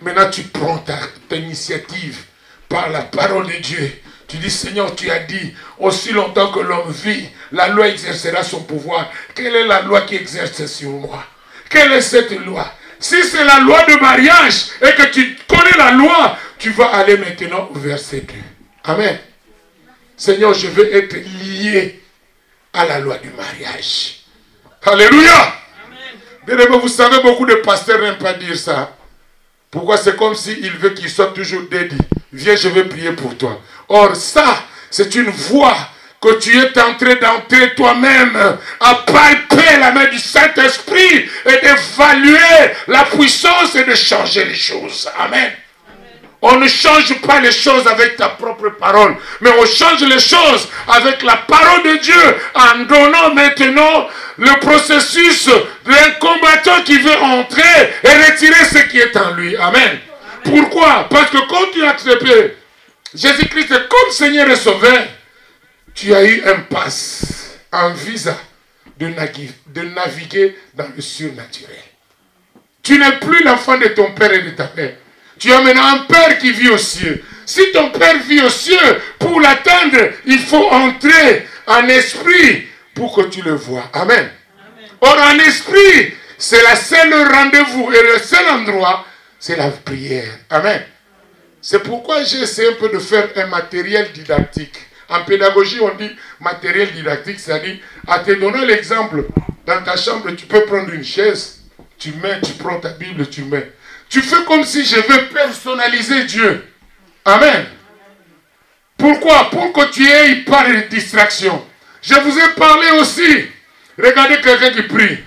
Maintenant, tu prends ta initiative par la parole de Dieu. Tu dis, Seigneur, tu as dit, aussi longtemps que l'homme vit, la loi exercera son pouvoir. Quelle est la loi qui exerce sur moi? Quelle est cette loi? Si c'est la loi de mariage et que tu connais la loi, tu vas aller maintenant au verset 2. Amen. Seigneur, je veux être lié à la loi du mariage. Alléluia. Bien, vous savez, beaucoup de pasteurs n'aiment pas dire ça. Pourquoi? C'est comme s'il veut qu'il soit toujours dédié. Viens, je vais prier pour toi. Or, ça, c'est une voie que tu es en train d'entrer toi-même à palper la main du Saint-Esprit et d'évaluer la puissance et de changer les choses. Amen. On ne change pas les choses avec ta propre parole, mais on change les choses avec la parole de Dieu en donnant maintenant le processus d'un combattant qui veut entrer et retirer ce qui est en lui. Amen. Pourquoi? Parce que quand tu as accepté Jésus-Christ comme Seigneur et Sauveur, tu as eu un pass, un visa de naviguer dans le surnaturel. Tu n'es plus l'enfant de ton père et de ta mère. Tu as maintenant un père qui vit aux cieux. Si ton père vit aux cieux, pour l'atteindre, il faut entrer en esprit pour que tu le vois. Amen. Or, en esprit, c'est la seule rendez-vous et le seul endroit, c'est la prière. Amen. C'est pourquoi j'ai essayé un peu de faire un matériel didactique. En pédagogie, on dit matériel didactique, c'est-à-dire, en te donnant l'exemple, dans ta chambre, tu peux prendre une chaise, tu prends ta Bible, tu mets. Tu fais comme si je veux personnaliser Dieu. Amen. Pourquoi? Pour que tu aies pas de distraction. Je vous ai parlé aussi. Regardez quelqu'un qui prie.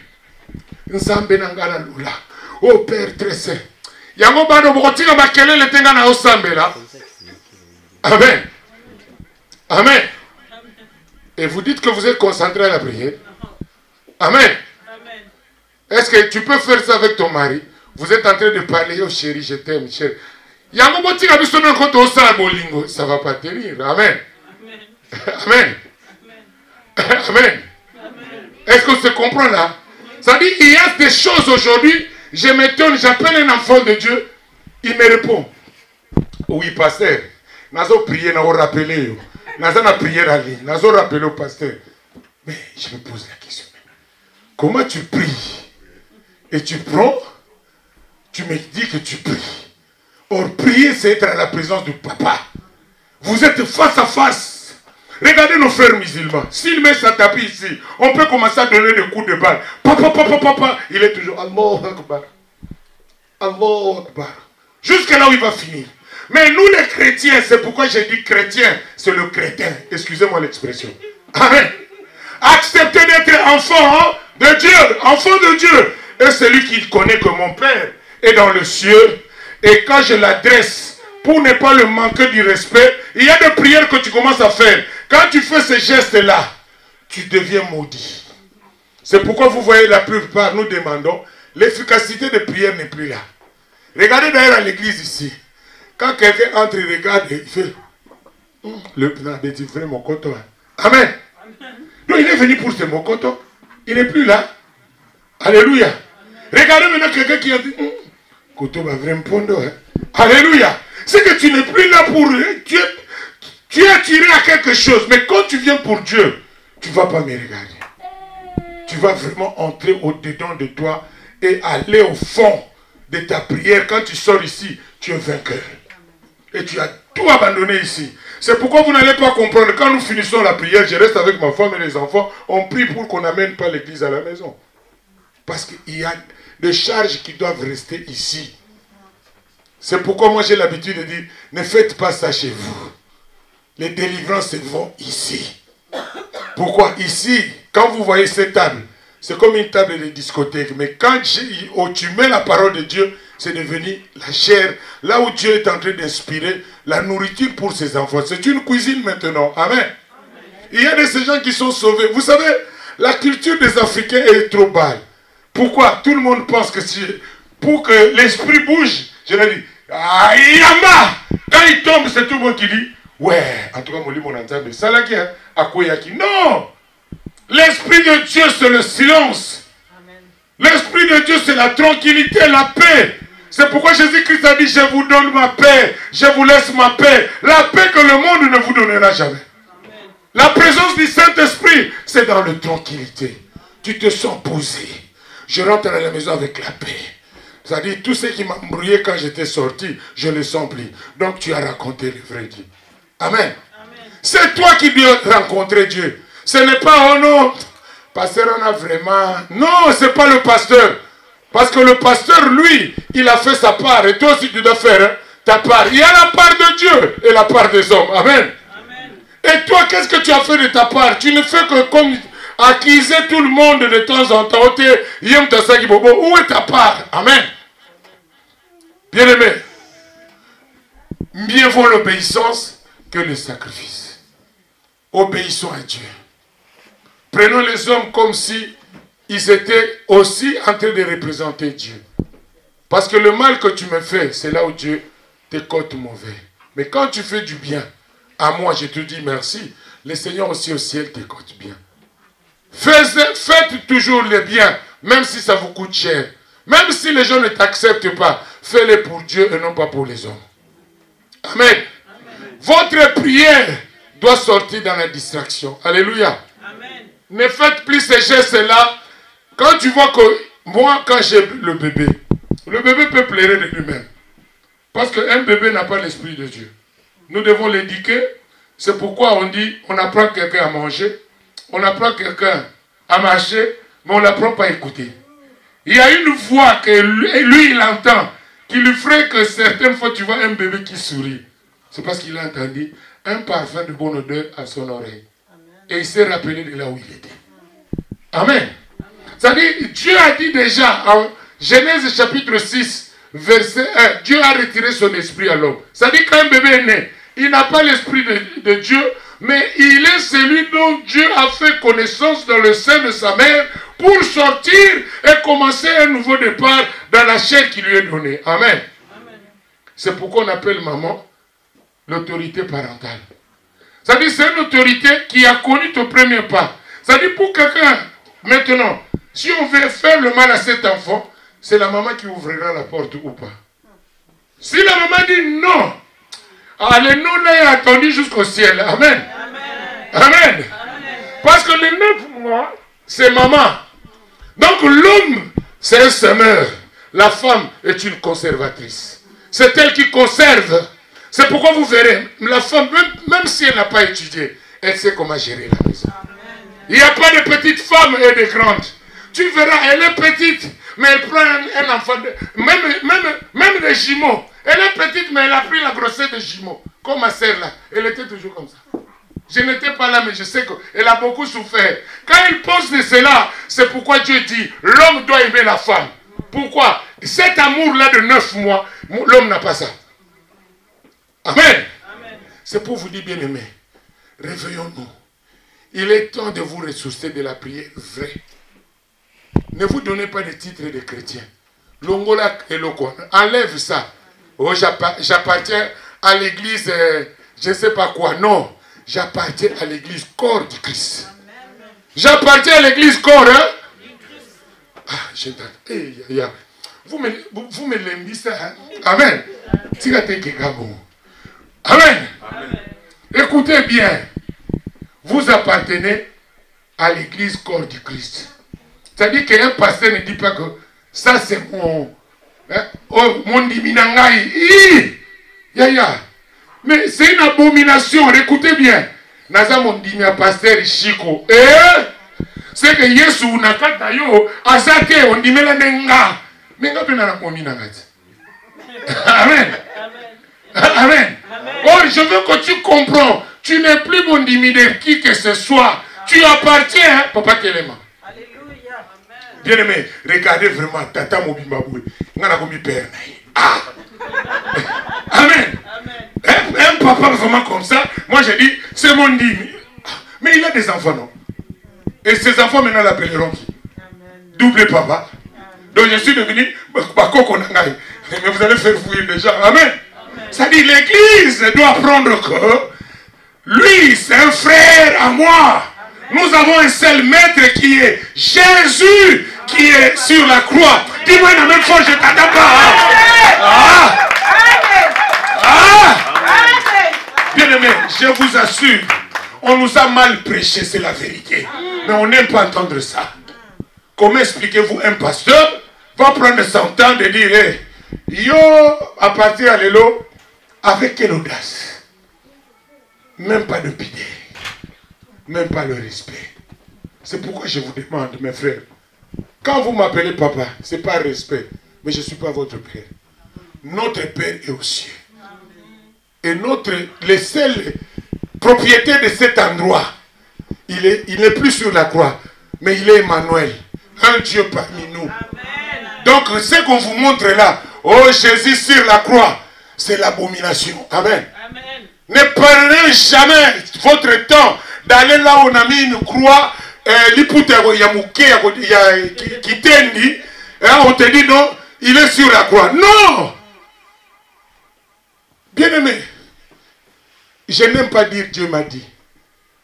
Oh Père très saint. Amen. Amen. Et vous dites que vous êtes concentré à la prière. Amen. Est-ce que tu peux faire ça avec ton mari? Vous êtes en train de parler, oh chérie, je t'aime, chérie. Ça va pas tenir. Amen. Amen. Amen. Est-ce qu'on se comprend là? Ça dit, il y a des choses aujourd'hui, je m'étonne, j'appelle un enfant de Dieu, il me répond. Oui, pasteur, nazo prier, nazo rappeler, nazo na prière à lui, nazo rappeler au pasteur. Mais je me pose la question, comment tu pries et tu prends, tu me dis que tu pries. Or, prier, c'est être à la présence du papa. Vous êtes face à face. Regardez nos frères musulmans. S'il met sa tapis ici, on peut commencer à donner des coups de balle. Papa, papa, papa. Il est toujours Allahu Akbar. Allahu Akbar. Jusqu'à là où il va finir. Mais nous les chrétiens, c'est pourquoi j'ai dit chrétien, c'est le crétin. Excusez-moi l'expression. Amen. Acceptez d'être enfant de Dieu. Enfant de Dieu. Et celui qui connaît que mon Père est dans le ciel. Et quand je l'adresse, pour ne pas le manquer du respect, il y a des prières que tu commences à faire. Quand tu fais ces gestes-là, tu deviens maudit. C'est pourquoi vous voyez la plupart, nous demandons, l'efficacité de prière n'est plus là. Regardez d'ailleurs à l'église ici. Quand quelqu'un entre et regarde, il fait, le plan de Dieu, mon coton. Amen. Donc il est venu pour ce mon coton. Il n'est plus là. Alléluia. Regardez maintenant quelqu'un qui a dit, coton va vraiment pondre. Alléluia. C'est que tu n'es plus là pour... Tu es attiré à quelque chose. Mais quand tu viens pour Dieu, tu ne vas pas me regarder. Tu vas vraiment entrer au-dedans de toi et aller au fond de ta prière. Quand tu sors ici, tu es vainqueur. Et tu as tout abandonné ici. C'est pourquoi vous n'allez pas comprendre. Quand nous finissons la prière, je reste avec ma femme et les enfants. On prie pour qu'on n'amène pas l'église à la maison. Parce qu'il y a des charges qui doivent rester ici. C'est pourquoi moi j'ai l'habitude de dire, ne faites pas ça chez vous. Les délivrances se font ici. Pourquoi? Ici, quand vous voyez cette table, c'est comme une table de discothèque. Mais quand tu mets la parole de Dieu, c'est devenu la chair. Là où Dieu est en train d'inspirer la nourriture pour ses enfants. C'est une cuisine maintenant. Amen. Il y a de ces gens qui sont sauvés. Vous savez, la culture des Africains est trop balle. Pourquoi? Tout le monde pense que si, pour que l'esprit bouge, je l'ai dit, ah, Yama! Quand il tombe, c'est tout le monde qui dit, ouais, en tout cas, mon entend, ça là qui est à Koyaki. Non! L'esprit de Dieu, c'est le silence. L'esprit de Dieu, c'est la tranquillité, la paix. C'est pourquoi Jésus-Christ a dit, je vous donne ma paix, je vous laisse ma paix. La paix que le monde ne vous donnera jamais. La présence du Saint-Esprit, c'est dans la tranquillité. Tu te sens posé. Je rentre à la maison avec la paix. C'est-à-dire, tout ce qui m'a embrouillé quand j'étais sorti, je ne le sens plus. Donc, tu as rencontré le vrai Dieu. Amen. C'est toi qui dois rencontrer Dieu. Ce n'est pas, oh non, pasteur, on a vraiment... Non, ce n'est pas le pasteur. Parce que le pasteur, lui, il a fait sa part. Et toi aussi, tu dois faire ta part. Il y a la part de Dieu et la part des hommes. Amen. Et toi, qu'est-ce que tu as fait de ta part? Tu ne fais que comme acquiser tout le monde de temps en temps. Où est ta part? Amen. Bien-aimé, mieux vaut l'obéissance que le sacrifice. Obéissons à Dieu. Prenons les hommes comme si ils étaient aussi en train de représenter Dieu. Parce que le mal que tu me fais, c'est là où Dieu te cote mauvais. Mais quand tu fais du bien, à moi, je te dis merci. Le Seigneur aussi au ciel t'écoute bien. Faites toujours le bien, même si ça vous coûte cher. Même si les gens ne t'acceptent pas, fais-le pour Dieu et non pas pour les hommes. Amen. Amen. Votre prière doit sortir dans la distraction. Alléluia. Amen. Ne faites plus ces gestes-là. Quand tu vois que moi, quand j'ai le bébé peut pleurer de lui-même. Parce qu'un bébé n'a pas l'esprit de Dieu. Nous devons l'éduquer. C'est pourquoi on dit, on apprend quelqu'un à manger, on apprend quelqu'un à marcher, mais on n'apprend pas à écouter. Il y a une voix que lui, il entend, qui lui ferait que certaines fois, tu vois un bébé qui sourit. C'est parce qu'il a entendu un parfum de bonne odeur à son oreille. Amen. Et il s'est rappelé de là où il était. Amen. C'est-à-dire, Dieu a dit déjà, en Genèse chapitre 6, verset 1, Dieu a retiré son esprit à l'homme. C'est-à-dire, quand un bébé est né, il n'a pas l'esprit de Dieu, mais il est celui dont Dieu a fait connaissance dans le sein de sa mère pour sortir et commencer un nouveau départ dans la chair qui lui est donnée. Amen. Amen. C'est pourquoi on appelle maman l'autorité parentale. C'est-à-dire, c'est une autorité qui a connu ton premier pas. C'est-à-dire, pour quelqu'un, maintenant, si on veut faire le mal à cet enfant, c'est la maman qui ouvrira la porte ou pas. Si la maman dit non, allez, nous l'avons attendu jusqu'au ciel. Amen. Amen. Amen. Parce que les 9 mois, c'est maman. Donc l'homme, c'est un semeur. La femme est une conservatrice. C'est elle qui conserve. C'est pourquoi vous verrez, la femme, même si elle n'a pas étudié, elle sait comment gérer la maison. Il n'y a pas de petites femmes et de grandes. Tu verras, elle est petite, mais elle prend un enfant, même des jumeaux. Elle est petite, mais elle a pris la grossesse des jumeaux. Comme ma sœur là, elle était toujours comme ça. Je n'étais pas là, mais je sais qu'elle a beaucoup souffert. Quand elle pense de cela, c'est pourquoi Dieu dit, l'homme doit aimer la femme. Pourquoi? Cet amour-là de 9 mois, l'homme n'a pas ça. Amen. Amen. C'est pour vous dire, bien aimé, réveillons-nous. Il est temps de vous ressourcer de la prière vraie. Ne vous donnez pas de titres de chrétien. Longola et Lokon. Enlève ça. Oh, j'appartiens à l'église, je ne sais pas quoi. Non. J'appartiens à l'église corps du Christ. J'appartiens à l'église corps, hein? Ah, j'entends. Vous me l'aimez ça, hein? Amen. Amen. Amen. Écoutez bien. Vous appartenez à l'église corps du Christ. C'est-à-dire qu'un pasteur ne dit pas que ça c'est mon... Hein, oh, mon diminangaï. Mais c'est une abomination. Écoutez bien. Naza mon dimia pasteur Chico. C'est que Yesu nakata yo azate on dimela nenga. Nenga pena na mominangati. Amen. Amen. Oh, je veux que tu comprends. Tu n'es plus mon dimi de qui que ce soit. Tu appartiens, Papa Kelema. Alléluia. Bien aimé, regardez vraiment, Tata Mobimaboué. Ah! Amen. Un papa vraiment comme ça, moi j'ai dit, c'est mon digne. Mais il a des enfants, non? Et ses enfants maintenant l'appelleront qui? Double papa. Donc je suis devenu Bakoko Nangaï. Mais vous allez faire fouiller les gens. Amen. Ça dit, l'église doit apprendre que lui, c'est un frère à moi. Nous avons un seul maître qui est Jésus, qui est sur la croix. Dis-moi la même fois, je t'attends pas. Bien aimé, je vous assure, on nous a mal prêché, c'est la vérité. Mais on n'aime pas entendre ça. Comment expliquez-vous un pasteur va prendre son temps de dire, hey, yo, à partir de l'élo, avec quelle audace? Même pas de pitié. Même pas le respect. C'est pourquoi je vous demande, mes frères, quand vous m'appelez papa, ce n'est pas respect, mais je ne suis pas votre père. Notre Père est aux cieux. Et le seul propriétaire de cet endroit, il n'est plus sur la croix, mais il est Emmanuel, un Dieu parmi nous. Donc ce qu'on vous montre là, oh Jésus sur la croix, c'est l'abomination. Amen. Ne prenez jamais votre temps d'aller là où on a mis une croix, on te dit non, il est sur la croix. Non! Bien aimé, je n'aime pas dire Dieu m'a dit,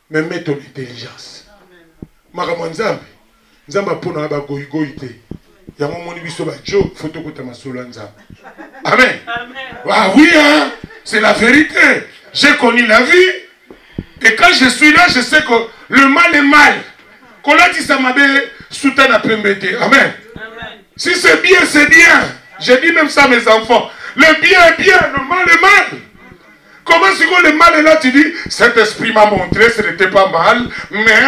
mais mets ton intelligence. Amen. Ah oui, hein? C'est la vérité. J'ai connu la vie. Et quand je suis là, je sais que le mal est mal. Amen. Si c'est bien, c'est bien. Je dis même ça à mes enfants. Le bien est bien, le mal est mal. Comment si le mal est là, tu dis, cet esprit m'a montré, ce n'était pas mal, mais,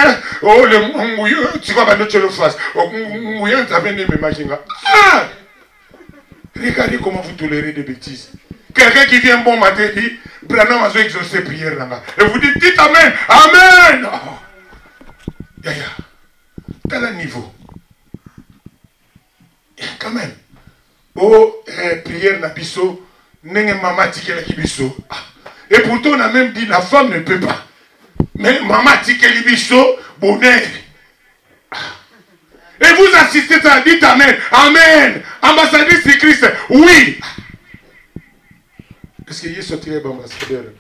oh, tu vas maintenant tu le fasses. Ah! Regardez comment vous tolérez des bêtises. Quelqu'un qui vient bon matin dit, Branham a exaucé prière là-bas. Et vous dites, dites Amen. Amen. Oh. Yaya, t'as le niveau. Quand même. Oh, prière na biso, nenge mama tikela ki biso. Et pourtant on a même dit la femme ne peut pas. Mais maman tikeli biso, bonheur. Et vous assistez à dites Amen. Amen. Ambassadrice de Christ, oui. Est-ce qu'il y a sorti les ambassadeurs?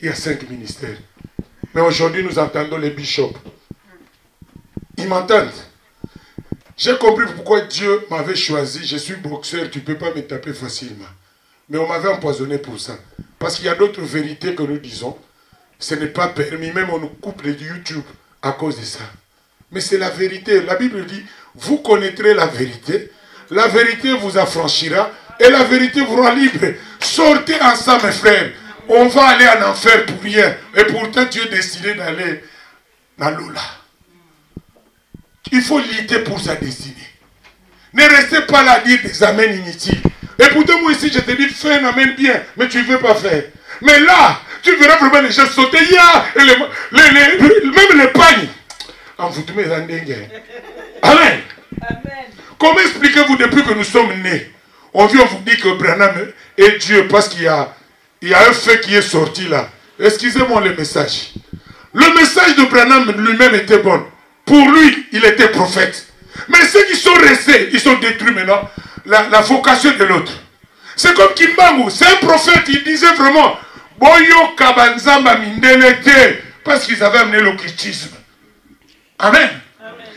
Il y a 5 ministères. Mais aujourd'hui, nous entendons les bishops. Ils m'entendent. J'ai compris pourquoi Dieu m'avait choisi. Je suis boxeur, tu ne peux pas me taper facilement. Mais on m'avait empoisonné pour ça. Parce qu'il y a d'autres vérités que nous disons. Ce n'est pas permis. Même on nous coupe les YouTube à cause de ça. Mais c'est la vérité. La Bible dit, vous connaîtrez la vérité vous affranchira et la vérité vous rend libre. Sortez ensemble, mes frères. On va aller en enfer pour rien. Et pourtant, Dieu a décidé d'aller dans l'eau-là. Il faut lutter pour sa destinée. Ne restez pas là à dire des amens inutiles. Et pourtant, moi ici, je te dis, fais un amen bien, mais tu ne veux pas faire. Mais là, tu verras vraiment les gens sauter. Et même les pagnes. En vous mettez en dingue. Amen. Comment expliquez-vous depuis que nous sommes nés? On vient vous dire que Branham est Dieu parce qu'il y a un fait qui est sorti là. Excusez-moi le message. Le message de Branham lui-même était bon. Pour lui, il était prophète. Mais ceux qui sont restés, ils sont détruits maintenant. La vocation de l'autre. C'est comme Kimbangu, c'est un prophète, il disait vraiment Boyo Kabanzamba Mindelete, parce qu'ils avaient amené l'occultisme. Amen.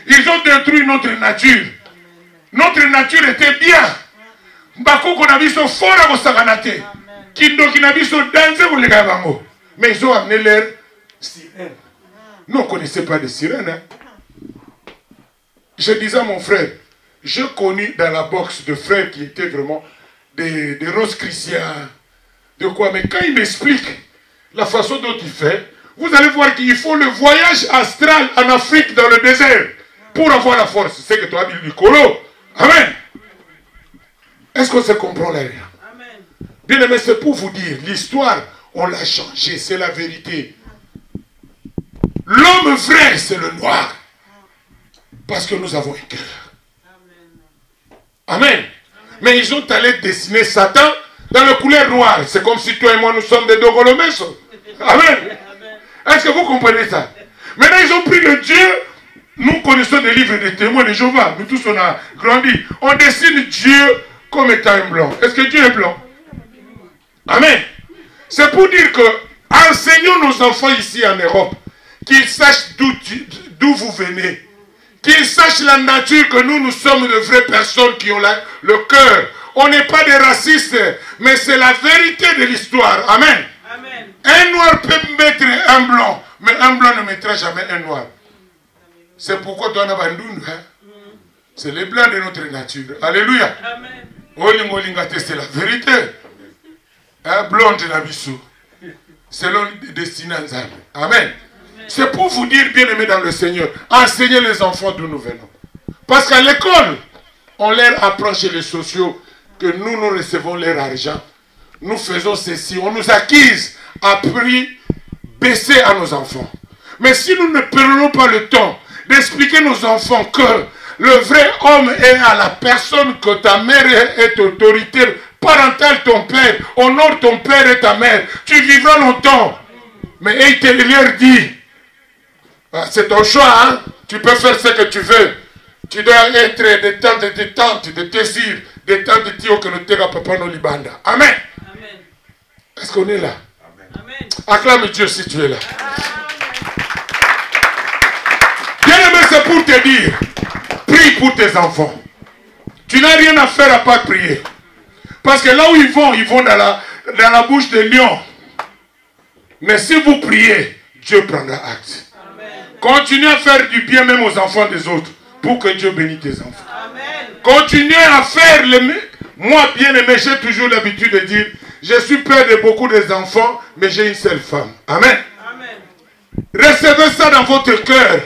Ils ont détruit notre nature. Notre nature était bien. Mbakoko na biso fora ko saganate. Kindoki na biso danse ko lega bango. Mais ils ont amené leur sirène. Nous on ne connaissait pas de sirène. Hein? Je disais à mon frère, j'ai connu dans la boxe de frères qui étaient vraiment des roses chrétiens. De quoi? Mais quand il m'explique la façon dont il fait, vous allez voir qu'il faut le voyage astral en Afrique dans le désert pour avoir la force. C'est que toi, du colo. Amen. Est-ce qu'on se comprend là? Amen. Bien aimé, c'est pour vous dire, l'histoire, on l'a changée, c'est la vérité. L'homme vrai, c'est le noir. Parce que nous avons un cœur. Amen. Mais ils ont allé dessiner Satan dans le couleur noire. C'est comme si toi et moi nous sommes des Dogolomeso. Amen. Est-ce que vous comprenez ça? Maintenant ils ont pris le Dieu. Nous connaissons des livres des témoins de Jéhovah. Nous tous on a grandi. On dessine Dieu comme étant un blanc. Est-ce que Dieu est blanc? Amen. C'est pour dire que enseignons nos enfants ici en Europe qu'ils sachent d'où vous venez. Qu'ils sachent la nature, que nous sommes de vraies personnes qui ont le cœur. On n'est pas des racistes, mais c'est la vérité de l'histoire. Amen. Amen. Un noir peut mettre un blanc, mais un blanc ne mettra jamais un noir. C'est pourquoi toi, c'est les blancs de notre nature. Alléluia. Amen. C'est la vérité. Un blond de la bissou. Selon le destin. Amen. C'est pour vous dire, bien aimés dans le Seigneur, enseignez les enfants d'où nous venons. Parce qu'à l'école, on leur apprend chez les sociaux que nous recevons leur argent. Nous faisons ceci. On nous acquise à prix baissé à nos enfants. Mais si nous ne prenons pas le temps d'expliquer à nos enfants que le vrai homme est à la personne, que ta mère est autorité parentale, ton père, honore ton père et ta mère, tu vivras longtemps. Mais il te leur dit, c'est ton choix, hein? Tu peux faire ce que tu veux. Tu dois être des temps de détente, de désir, des temps de tio que nous te papa no libanda. Amen. Amen. Est-ce qu'on est là? Amen. Acclame Dieu si tu es là. Bien aimé, c'est pour te dire, prie pour tes enfants. Tu n'as rien à faire à part prier. Parce que là où ils vont dans la bouche des lions. Mais si vous priez, Dieu prendra acte. Continuez à faire du bien même aux enfants des autres pour que Dieu bénisse tes enfants. Amen. Continuez à faire moi bien aimé, j'ai toujours l'habitude de dire, je suis père de beaucoup des enfants, mais j'ai une seule femme. Amen. Amen. Recevez ça dans votre cœur.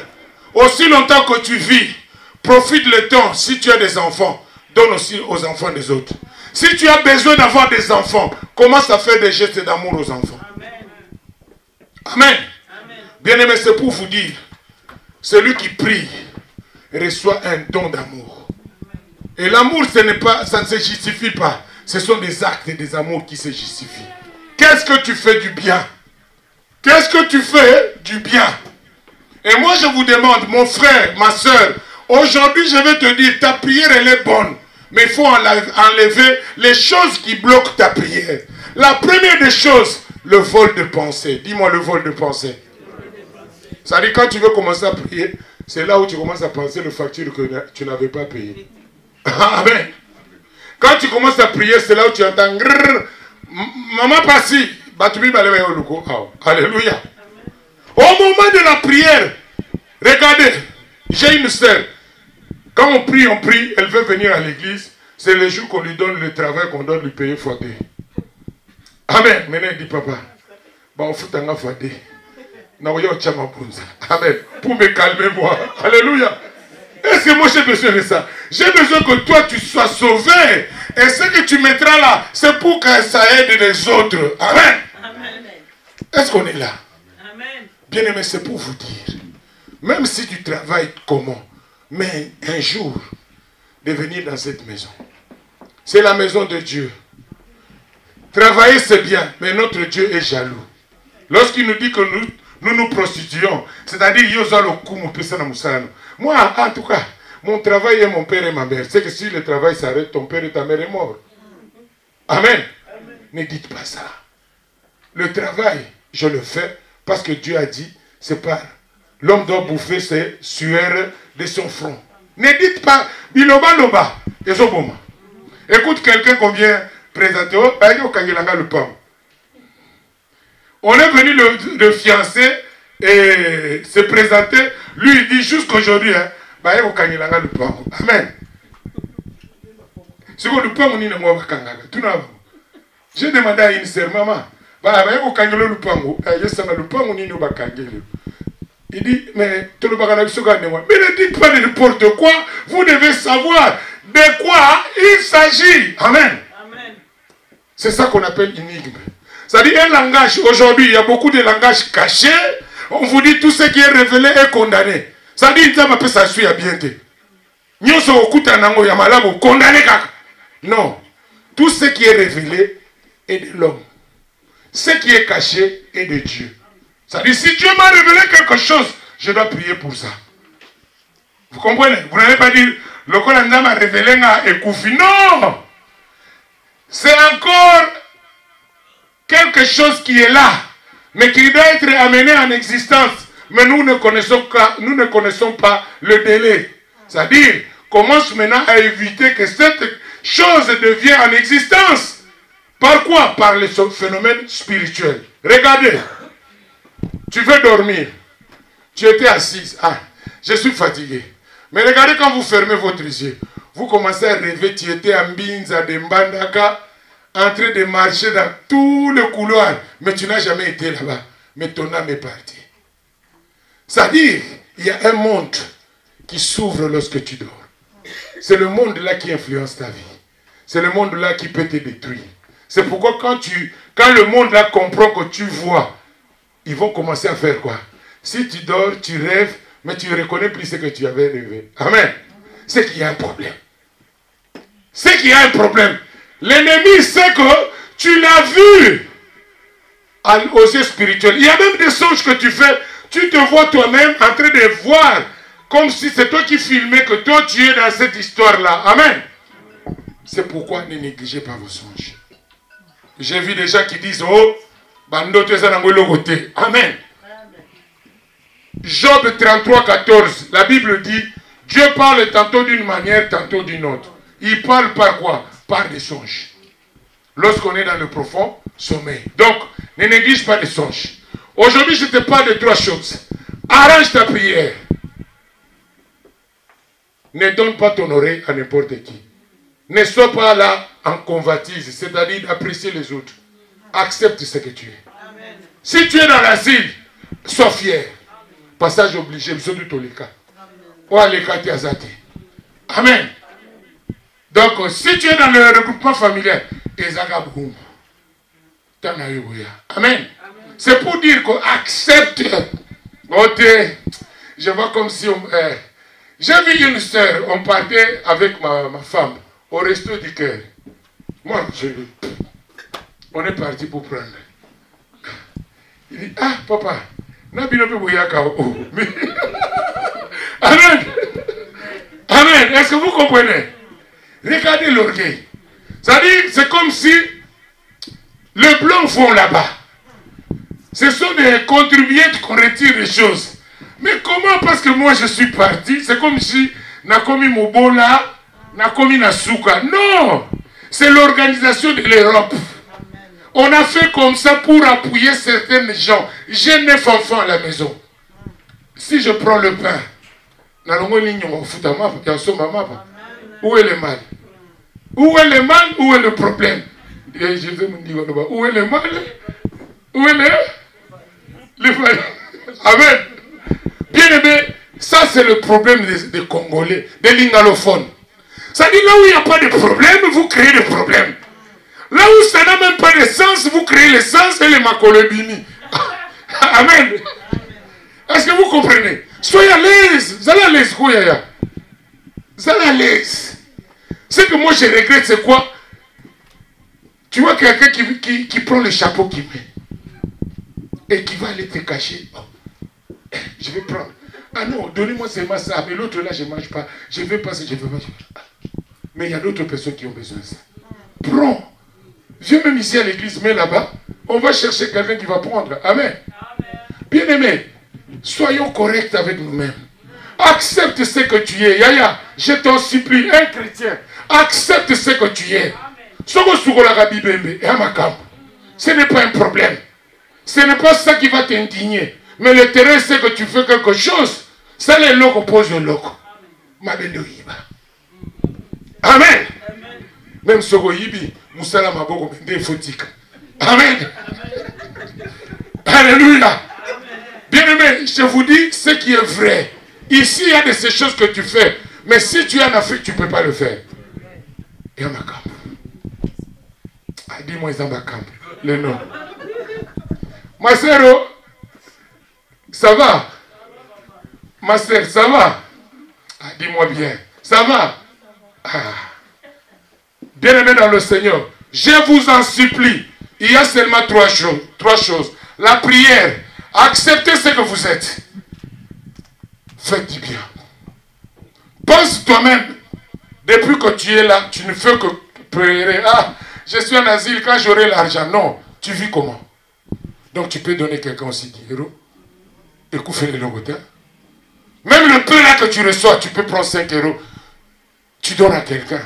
Aussi longtemps que tu vis, profite le temps. Si tu as des enfants, donne aussi aux enfants des autres. Si tu as besoin d'avoir des enfants, commence à faire des gestes d'amour aux enfants. Amen. Amen. Bien aimé, c'est pour vous dire, celui qui prie reçoit un don d'amour. Et l'amour, ça ne se justifie pas. Ce sont des actes et des amours qui se justifient. Qu'est-ce que tu fais du bien? Qu'est-ce que tu fais du bien? Et moi, je vous demande, mon frère, ma soeur, aujourd'hui, je vais te dire, ta prière, elle est bonne. Mais il faut enlever les choses qui bloquent ta prière. La première des choses, le vol de pensée. Dis-moi le vol de pensée. Ça dit quand tu veux commencer à prier, c'est là où tu commences à penser les factures que tu n'avais pas payées. Amen. Quand tu commences à prier, c'est là où tu entends maman passi. Alléluia. Au moment de la prière, regardez, j'ai une sœur. Quand on prie, elle veut venir à l'église. C'est le jour qu'on lui donne le travail qu'on doit lui payer x2. Amen. Maintenant il dit papa, on fout un x2. Amen. Pour me calmer moi. Alléluia. Est-ce que moi j'ai besoin de ça? J'ai besoin que toi tu sois sauvé. Et ce que tu mettras là, c'est pour que ça aide les autres. Amen. Amen. Est-ce qu'on est là? Amen. Bien aimé, c'est pour vous dire. Même si tu travailles comment, mais un jour, de venir dans cette maison. C'est la maison de Dieu. Travailler c'est bien, mais notre Dieu est jaloux. Lorsqu'il nous dit que nous prostituons, c'est-à-dire moi en tout cas mon travail est mon père et ma mère. C'est que si le travail s'arrête, ton père et ta mère est mort. Amen. Amen. Ne dites pas ça. Le travail, je le fais parce que Dieu a dit, c'est pas l'homme doit bouffer ses sueurs de son front. Ne dites pas biloba loba. Écoute quelqu'un qu'on vient présenter. On est venu le fiancé et se présenter. Lui, il dit jusqu'aujourd'hui, amen. J'ai demandé à une sœur, maman, il dit, mais ne dites pas de n'importe quoi, vous devez savoir de quoi il s'agit. Amen. Amen. C'est ça qu'on appelle énigme. C'est-à-dire un langage, aujourd'hui, il y a beaucoup de langages cachés. On vous dit tout ce qui est révélé est condamné. Ça dit, ça m'a fait ça suit à bien. Nous sommes au coup de Yamalago, condamné. Non. Tout ce qui est révélé est de l'homme. Ce qui est caché est de Dieu. Ça dit, si Dieu m'a révélé quelque chose, je dois prier pour ça. Vous comprenez? Vous n'allez pas dire, le Colandam m'a révélé un Ekoufi. Non! C'est encore quelque chose qui est là, mais qui doit être amené en existence. Mais nous ne connaissons pas le délai. C'est-à-dire, commence maintenant à éviter que cette chose devienne en existence. Par quoi? Par le phénomène spirituel. Regardez, tu veux dormir, tu étais assise, ah, je suis fatigué. Mais regardez quand vous fermez votre yeux, vous commencez à rêver, tu étais à Mbinza, de Mbandaka, en train de marcher dans tout le couloir, mais tu n'as jamais été là-bas. Mais ton âme est partie. C'est-à-dire, il y a un monde qui s'ouvre lorsque tu dors. C'est le monde-là qui influence ta vie. C'est le monde-là qui peut te détruire. C'est pourquoi quand le monde-là comprend que tu vois, ils vont commencer à faire quoi? Si tu dors, tu rêves, mais tu ne reconnais plus ce que tu avais rêvé. Amen. C'est qu'il y a un problème. C'est qu'il y a un problème. L'ennemi sait que tu l'as vu aux yeux spirituels. Il y a même des songes que tu fais. Tu te vois toi-même en train de voir comme si c'est toi qui filmais que toi tu es dans cette histoire-là. Amen. C'est pourquoi ne négligez pas vos songes. J'ai vu des gens qui disent, oh, amen. Job 33, 14, la Bible dit, Dieu parle tantôt d'une manière, tantôt d'une autre. Il parle par quoi? Par des songes. Lorsqu'on est dans le profond sommeil. Donc, ne néglige pas les songes. Aujourd'hui, je te parle de trois choses. Arrange ta prière. Ne donne pas ton oreille à n'importe qui. Ne sois pas là en convoitise, c'est-à-dire d'apprécier les autres. Accepte ce que tu es. Amen. Si tu es dans l'asile, sois fier. Passage obligé, monsieur de tous les cas. Ou à l'écart azati. Amen. Donc, si tu es dans le regroupement familial, Amen. C'est pour dire qu'on accepte. Je vois comme si on... j'ai vu une soeur, on partait avec ma femme au resto du cœur. Moi, on est parti pour prendre. Il dit, ah, papa, Amen. Amen. Est-ce que vous comprenez? Regardez l'orgueil. C'est-à-dire, c'est comme si le blanc font là-bas. Ce sont des contribuables qu'on retire les choses. Mais comment? Parce que moi je suis parti, c'est comme si Nakomi Mobola, Nakomi Nasuka. Non! C'est l'organisation de l'Europe. On a fait comme ça pour appuyer certains gens. J'ai 9 enfants à la maison. Si je prends le pain, où est le mal? Où est le mal? Où est le problème? Et Jésus me dit, où est le mal? Où est le mal? Amen. Bien aimé, ça c'est le problème des Congolais, des lingalophones. Ça dit là où il n'y a pas de problème, vous créez des problèmes. Là où ça n'a même pas de sens, vous créez le sens et les macolobini. Amen. Est-ce que vous comprenez? Soyez à l'aise. Vous allez à l'aise, vous allez à l'aise. Ce que moi je regrette, c'est quoi? Tu vois quelqu'un qui prend le chapeau qu'il met et qui va aller te cacher. Oh, je vais prendre. Ah non, donnez-moi seulement ça. Mais l'autre là, je ne mange pas. Je ne veux pas ça, je ne veux pas. Mais il y a d'autres personnes qui ont besoin de ça. Prends. Viens même ici à l'église, mets là-bas. On va chercher quelqu'un qui va prendre. Amen. Bien aimé, soyons corrects avec nous-mêmes. Accepte ce que tu es. Yaya, je t'en supplie, un chrétien, accepte ce que tu es. Ce n'est pas un problème. Ce n'est pas ça qui va t'indigner. Mais le terrain, c'est que tu fais quelque chose. Ça, les locaux posent le loco. Amen. Même ce Yibi, Moussala Maboko, Amen. Alléluia. Bien aimé, je vous dis ce qui est vrai. Ici, il y a de ces choses que tu fais. Mais si tu es en Afrique, tu ne peux pas le faire. Yamakam. Dis-moi Zambakam. Le nom. Ma sœur, ça va? Ma sœur, ça va? Ah, dis-moi bien. Ça va? Ah. Bien-aimés dans le Seigneur, je vous en supplie, il y a seulement trois choses. La prière, acceptez ce que vous êtes. Faites du bien. Pense toi-même, depuis que tu es là, tu ne fais que prier. Ah, je suis en asile, quand j'aurai l'argent. Non, tu vis comment? Donc tu peux donner quelqu'un aussi 10 euros. Et couper les logotins. Même le peu là que tu reçois, tu peux prendre 5 euros. Tu donnes à quelqu'un.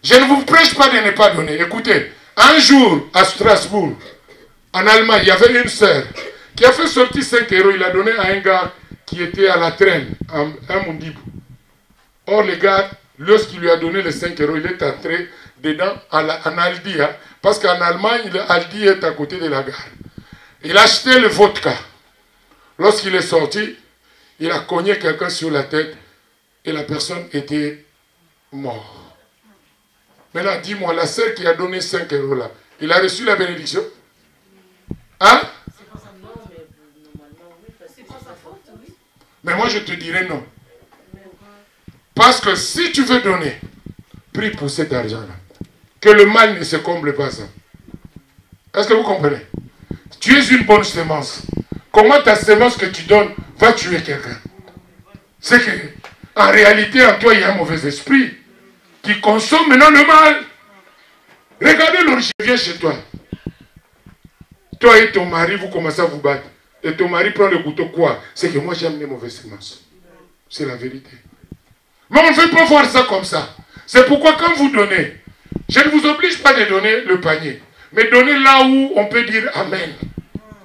Je ne vous prêche pas de ne pas donner. Écoutez, un jour à Strasbourg, en Allemagne, il y avait une sœur qui a fait sortir 5 euros. Il a donné à un gars qui était à la traîne, un Mundibou. Or, le gars, lorsqu'il lui a donné les 5 euros, il est entré dedans en Aldi. Hein, parce qu'en Allemagne, Aldi est à côté de la gare. Il a acheté le vodka. Lorsqu'il est sorti, il a cogné quelqu'un sur la tête et la personne était morte. Maintenant, dis-moi, la sœur qui a donné 5 euros là, il a reçu la bénédiction? Hein? Mais moi, je te dirais non. Parce que si tu veux donner, prie pour cet argent-là. Que le mal ne se comble pas ça. Est-ce que vous comprenez? Tu es une bonne semence. Comment ta semence que tu donnes va tuer quelqu'un? C'est que, en réalité, en toi, il y a un mauvais esprit qui consomme maintenant le mal. Regardez l'origine, viens chez toi. Toi et ton mari, vous commencez à vous battre. Et ton mari prend le couteau, quoi? C'est que moi, j'aime les mauvaises semences. C'est la vérité. Mais on ne veut pas voir ça comme ça. C'est pourquoi quand vous donnez, je ne vous oblige pas de donner le panier. Mais donnez là où on peut dire Amen.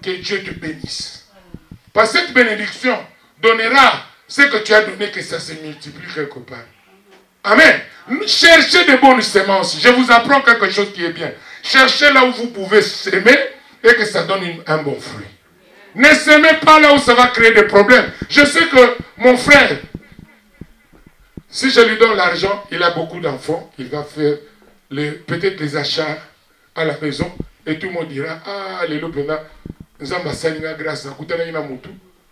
Que Dieu te bénisse. Parce que cette bénédiction donnera ce que tu as donné, que ça se multiplie quelque part. Amen. Cherchez de bonnes semences. Je vous apprends quelque chose qui est bien. Cherchez là où vous pouvez s'aimer et que ça donne un bon fruit. Ne s'aimez pas là où ça va créer des problèmes. Je sais que mon frère, si je lui donne l'argent, il a beaucoup d'enfants, il va faire peut-être les achats à la maison et tout le monde dira, ah, les lopena, Nzamba salinga grâce à Koutana ina mutu,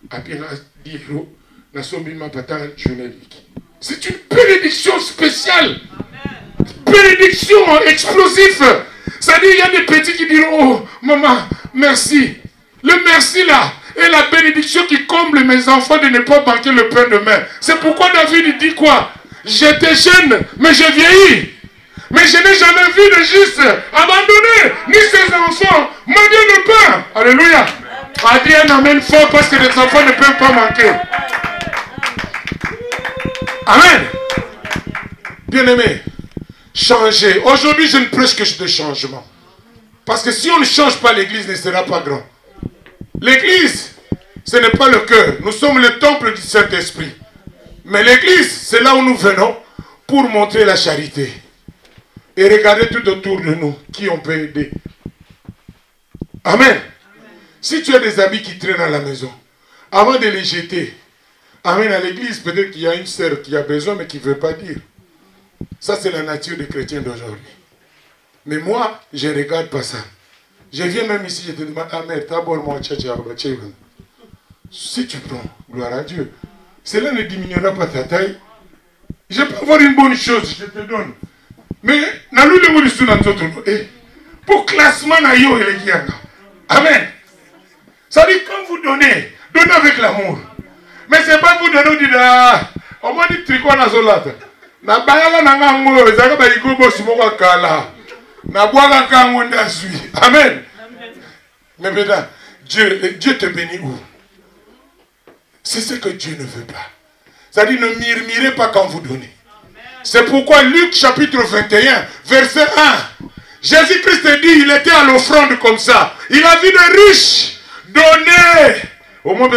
après 10 euros, na sombi ma patane journalique. C'est une bénédiction spéciale. Bénédiction explosive. C'est-à-dire, il y a des petits qui diront, oh, maman, merci. Le merci là est la bénédiction qui comble mes enfants de ne pas manquer le pain demain. C'est pourquoi David dit quoi? J'étais jeune, mais j'ai vieilli. Mais je n'ai jamais vu de juste abandonner, ni ses enfants, mendier le pain. Alléluia. A dit un amen fort parce que les enfants ne peuvent pas manquer. Amen. Bien-aimés, changez. Aujourd'hui, je ne prêche que de changement. Parce que si on ne change pas, l'église ne sera pas grande. L'église, ce n'est pas le cœur. Nous sommes le temple du Saint-Esprit. Mais l'église, c'est là où nous venons pour montrer la charité. Et regardez tout autour de nous qui on peut aider. Amen. Si tu as des habits qui traînent à la maison, avant de les jeter, amène à l'église. Peut-être qu'il y a une sœur qui a besoin mais qui ne veut pas dire. Ça, c'est la nature des chrétiens d'aujourd'hui. Mais moi, je ne regarde pas ça. Je viens même ici, je te demande, ah mère, d'abord-moi, si tu prends, gloire à Dieu, cela ne diminuera pas ta taille. Je peux avoir une bonne chose, je te donne. Mais, pour classement, amen. Ça dit, quand vous donnez, donnez avec l'amour. Mais ce n'est pas vous donner, vous dites, ah, on m'a dit tricot na zolata. Na bayala na ngango, ezaka ba ikobo simoka kala. Na boaka kango ndasui. Amen. Mais maintenant, Dieu te bénit où? C'est ce que Dieu ne veut pas. C'est-à-dire, ne murmurez pas quand vous donnez. C'est pourquoi Luc chapitre 21, verset 1, Jésus-Christ dit, il était à l'offrande comme ça. Il a vu des riches donner. Au moins,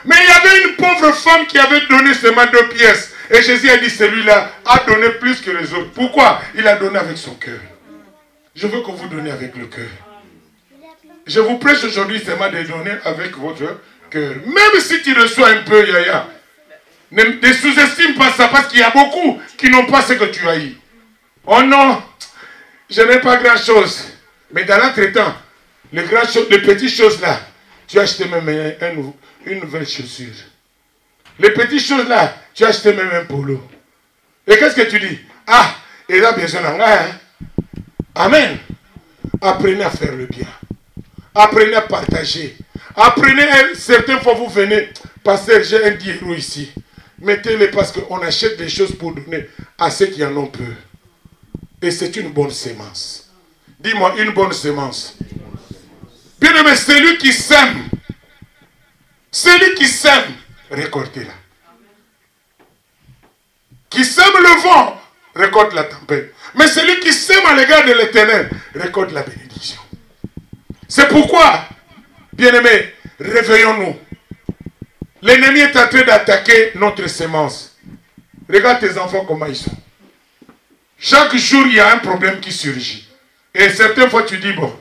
mais il y avait une pauvre femme qui avait donné seulement 2 pièces. Et Jésus a dit, celui-là a donné plus que les autres. Pourquoi? Il a donné avec son cœur. Je veux que vous donnez avec le cœur. Je vous prêche aujourd'hui seulement de donner avec votre cœur. Même si tu reçois un peu, Yaya, ne sous-estime pas ça, parce qu'il y a beaucoup qui n'ont pas ce que tu as eu. Oh non, je n'ai pas grand-chose. Mais dans l'entretemps, les petites choses là, tu as acheté même une nouvelle chaussure. Les petites choses là, tu as acheté même un polo. Et qu'est-ce que tu dis? Ah, il a besoin d'un gars. Hein? Amen. Apprenez à faire le bien. Apprenez à partager. Apprenez, certaines fois vous venez, pasteur, j'ai un 10 € ici. Mettez-les parce qu'on achète des choses pour donner à ceux qui en ont peu. Et c'est une bonne sémence. Dis-moi, une bonne sémence. Bien aimé, celui qui sème, récoltez-la. Qui sème le vent, récolte la tempête. Mais celui qui sème à l'égard de l'Éternel, récolte la bénédiction. C'est pourquoi, bien aimé, réveillons-nous. L'ennemi est en train d'attaquer notre sémence. Regarde tes enfants comment ils sont. Chaque jour, il y a un problème qui surgit. Et certaines fois, tu dis, bon,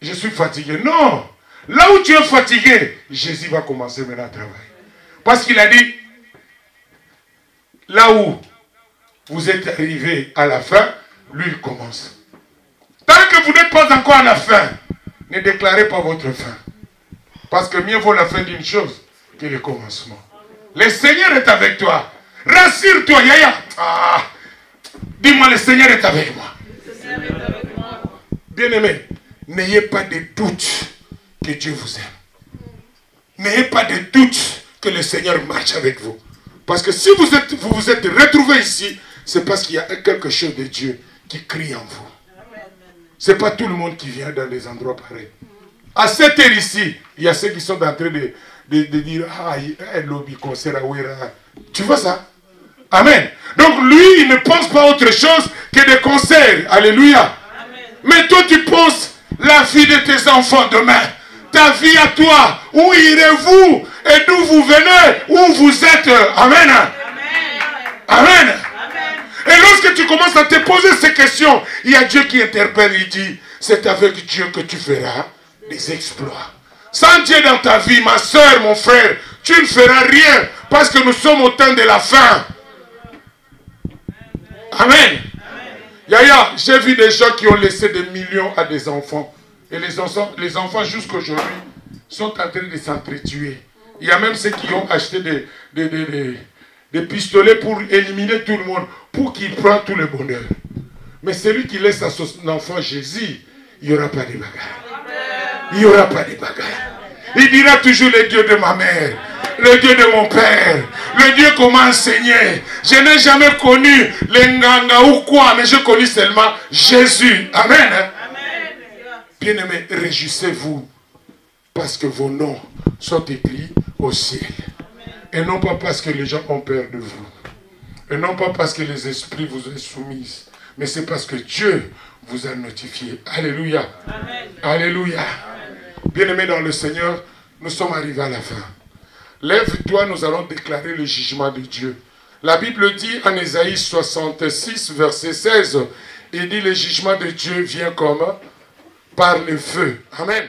je suis fatigué. Non. Là où tu es fatigué, Jésus va commencer maintenant à travailler. Parce qu'il a dit, là où vous êtes arrivé à la fin, lui, il commence. Tant que vous n'êtes pas encore à la fin, ne déclarez pas votre fin. Parce que mieux vaut la fin d'une chose que le commencement. Le Seigneur est avec toi. Rassure-toi, Yaya. Ah, dis-moi, le Seigneur est avec moi. Bien-aimé, n'ayez pas de doute que Dieu vous aime. N'ayez pas de doute que le Seigneur marche avec vous. Parce que si vous vous êtes retrouvés ici, c'est parce qu'il y a quelque chose de Dieu qui crie en vous. Ce n'est pas tout le monde qui vient dans des endroits pareils. À cette heure ici, il y a ceux qui sont en train de dire, ah, lobby concert à Ouira. Tu vois ça? Amen. Donc lui, il ne pense pas autre chose que des concerts. Alléluia. Amen. Mais toi, tu penses la vie de tes enfants demain. Ta vie à toi. Où irez-vous? Et d'où vous venez? Où vous êtes? Amen. Amen. Amen. Et lorsque tu commences à te poser ces questions, il y a Dieu qui interpelle, il dit, c'est avec Dieu que tu feras des exploits. Sans Dieu dans ta vie, ma soeur, mon frère, tu ne feras rien, parce que nous sommes au temps de la fin. Amen. Yaya, j'ai vu des gens qui ont laissé des millions à des enfants. Et les enfants jusqu'à aujourd'hui sont en train de s'entretuer. Il y a même ceux qui ont acheté des pistolets pour éliminer tout le monde, pour qu'il prenne tout le bonheur. Mais celui qui laisse à son enfant Jésus, il n'y aura pas de bagarre. Il n'y aura pas de bagarre. Il dira toujours le Dieu de ma mère, le Dieu de mon père, le Dieu qu'on m'a enseigné. Je n'ai jamais connu les nganga ou quoi, mais je connais seulement Jésus. Amen. Bien-aimés, réjouissez-vous parce que vos noms sont écrits au ciel. Et non pas parce que les gens ont peur de vous. Et non pas parce que les esprits vous sont soumis. Mais c'est parce que Dieu vous a notifié. Alléluia. Amen. Alléluia. Bien-aimés dans le Seigneur, nous sommes arrivés à la fin. Lève-toi, nous allons déclarer le jugement de Dieu. La Bible dit en Ésaïe 66, verset 16, il dit le jugement de Dieu vient comme par le feu. Amen.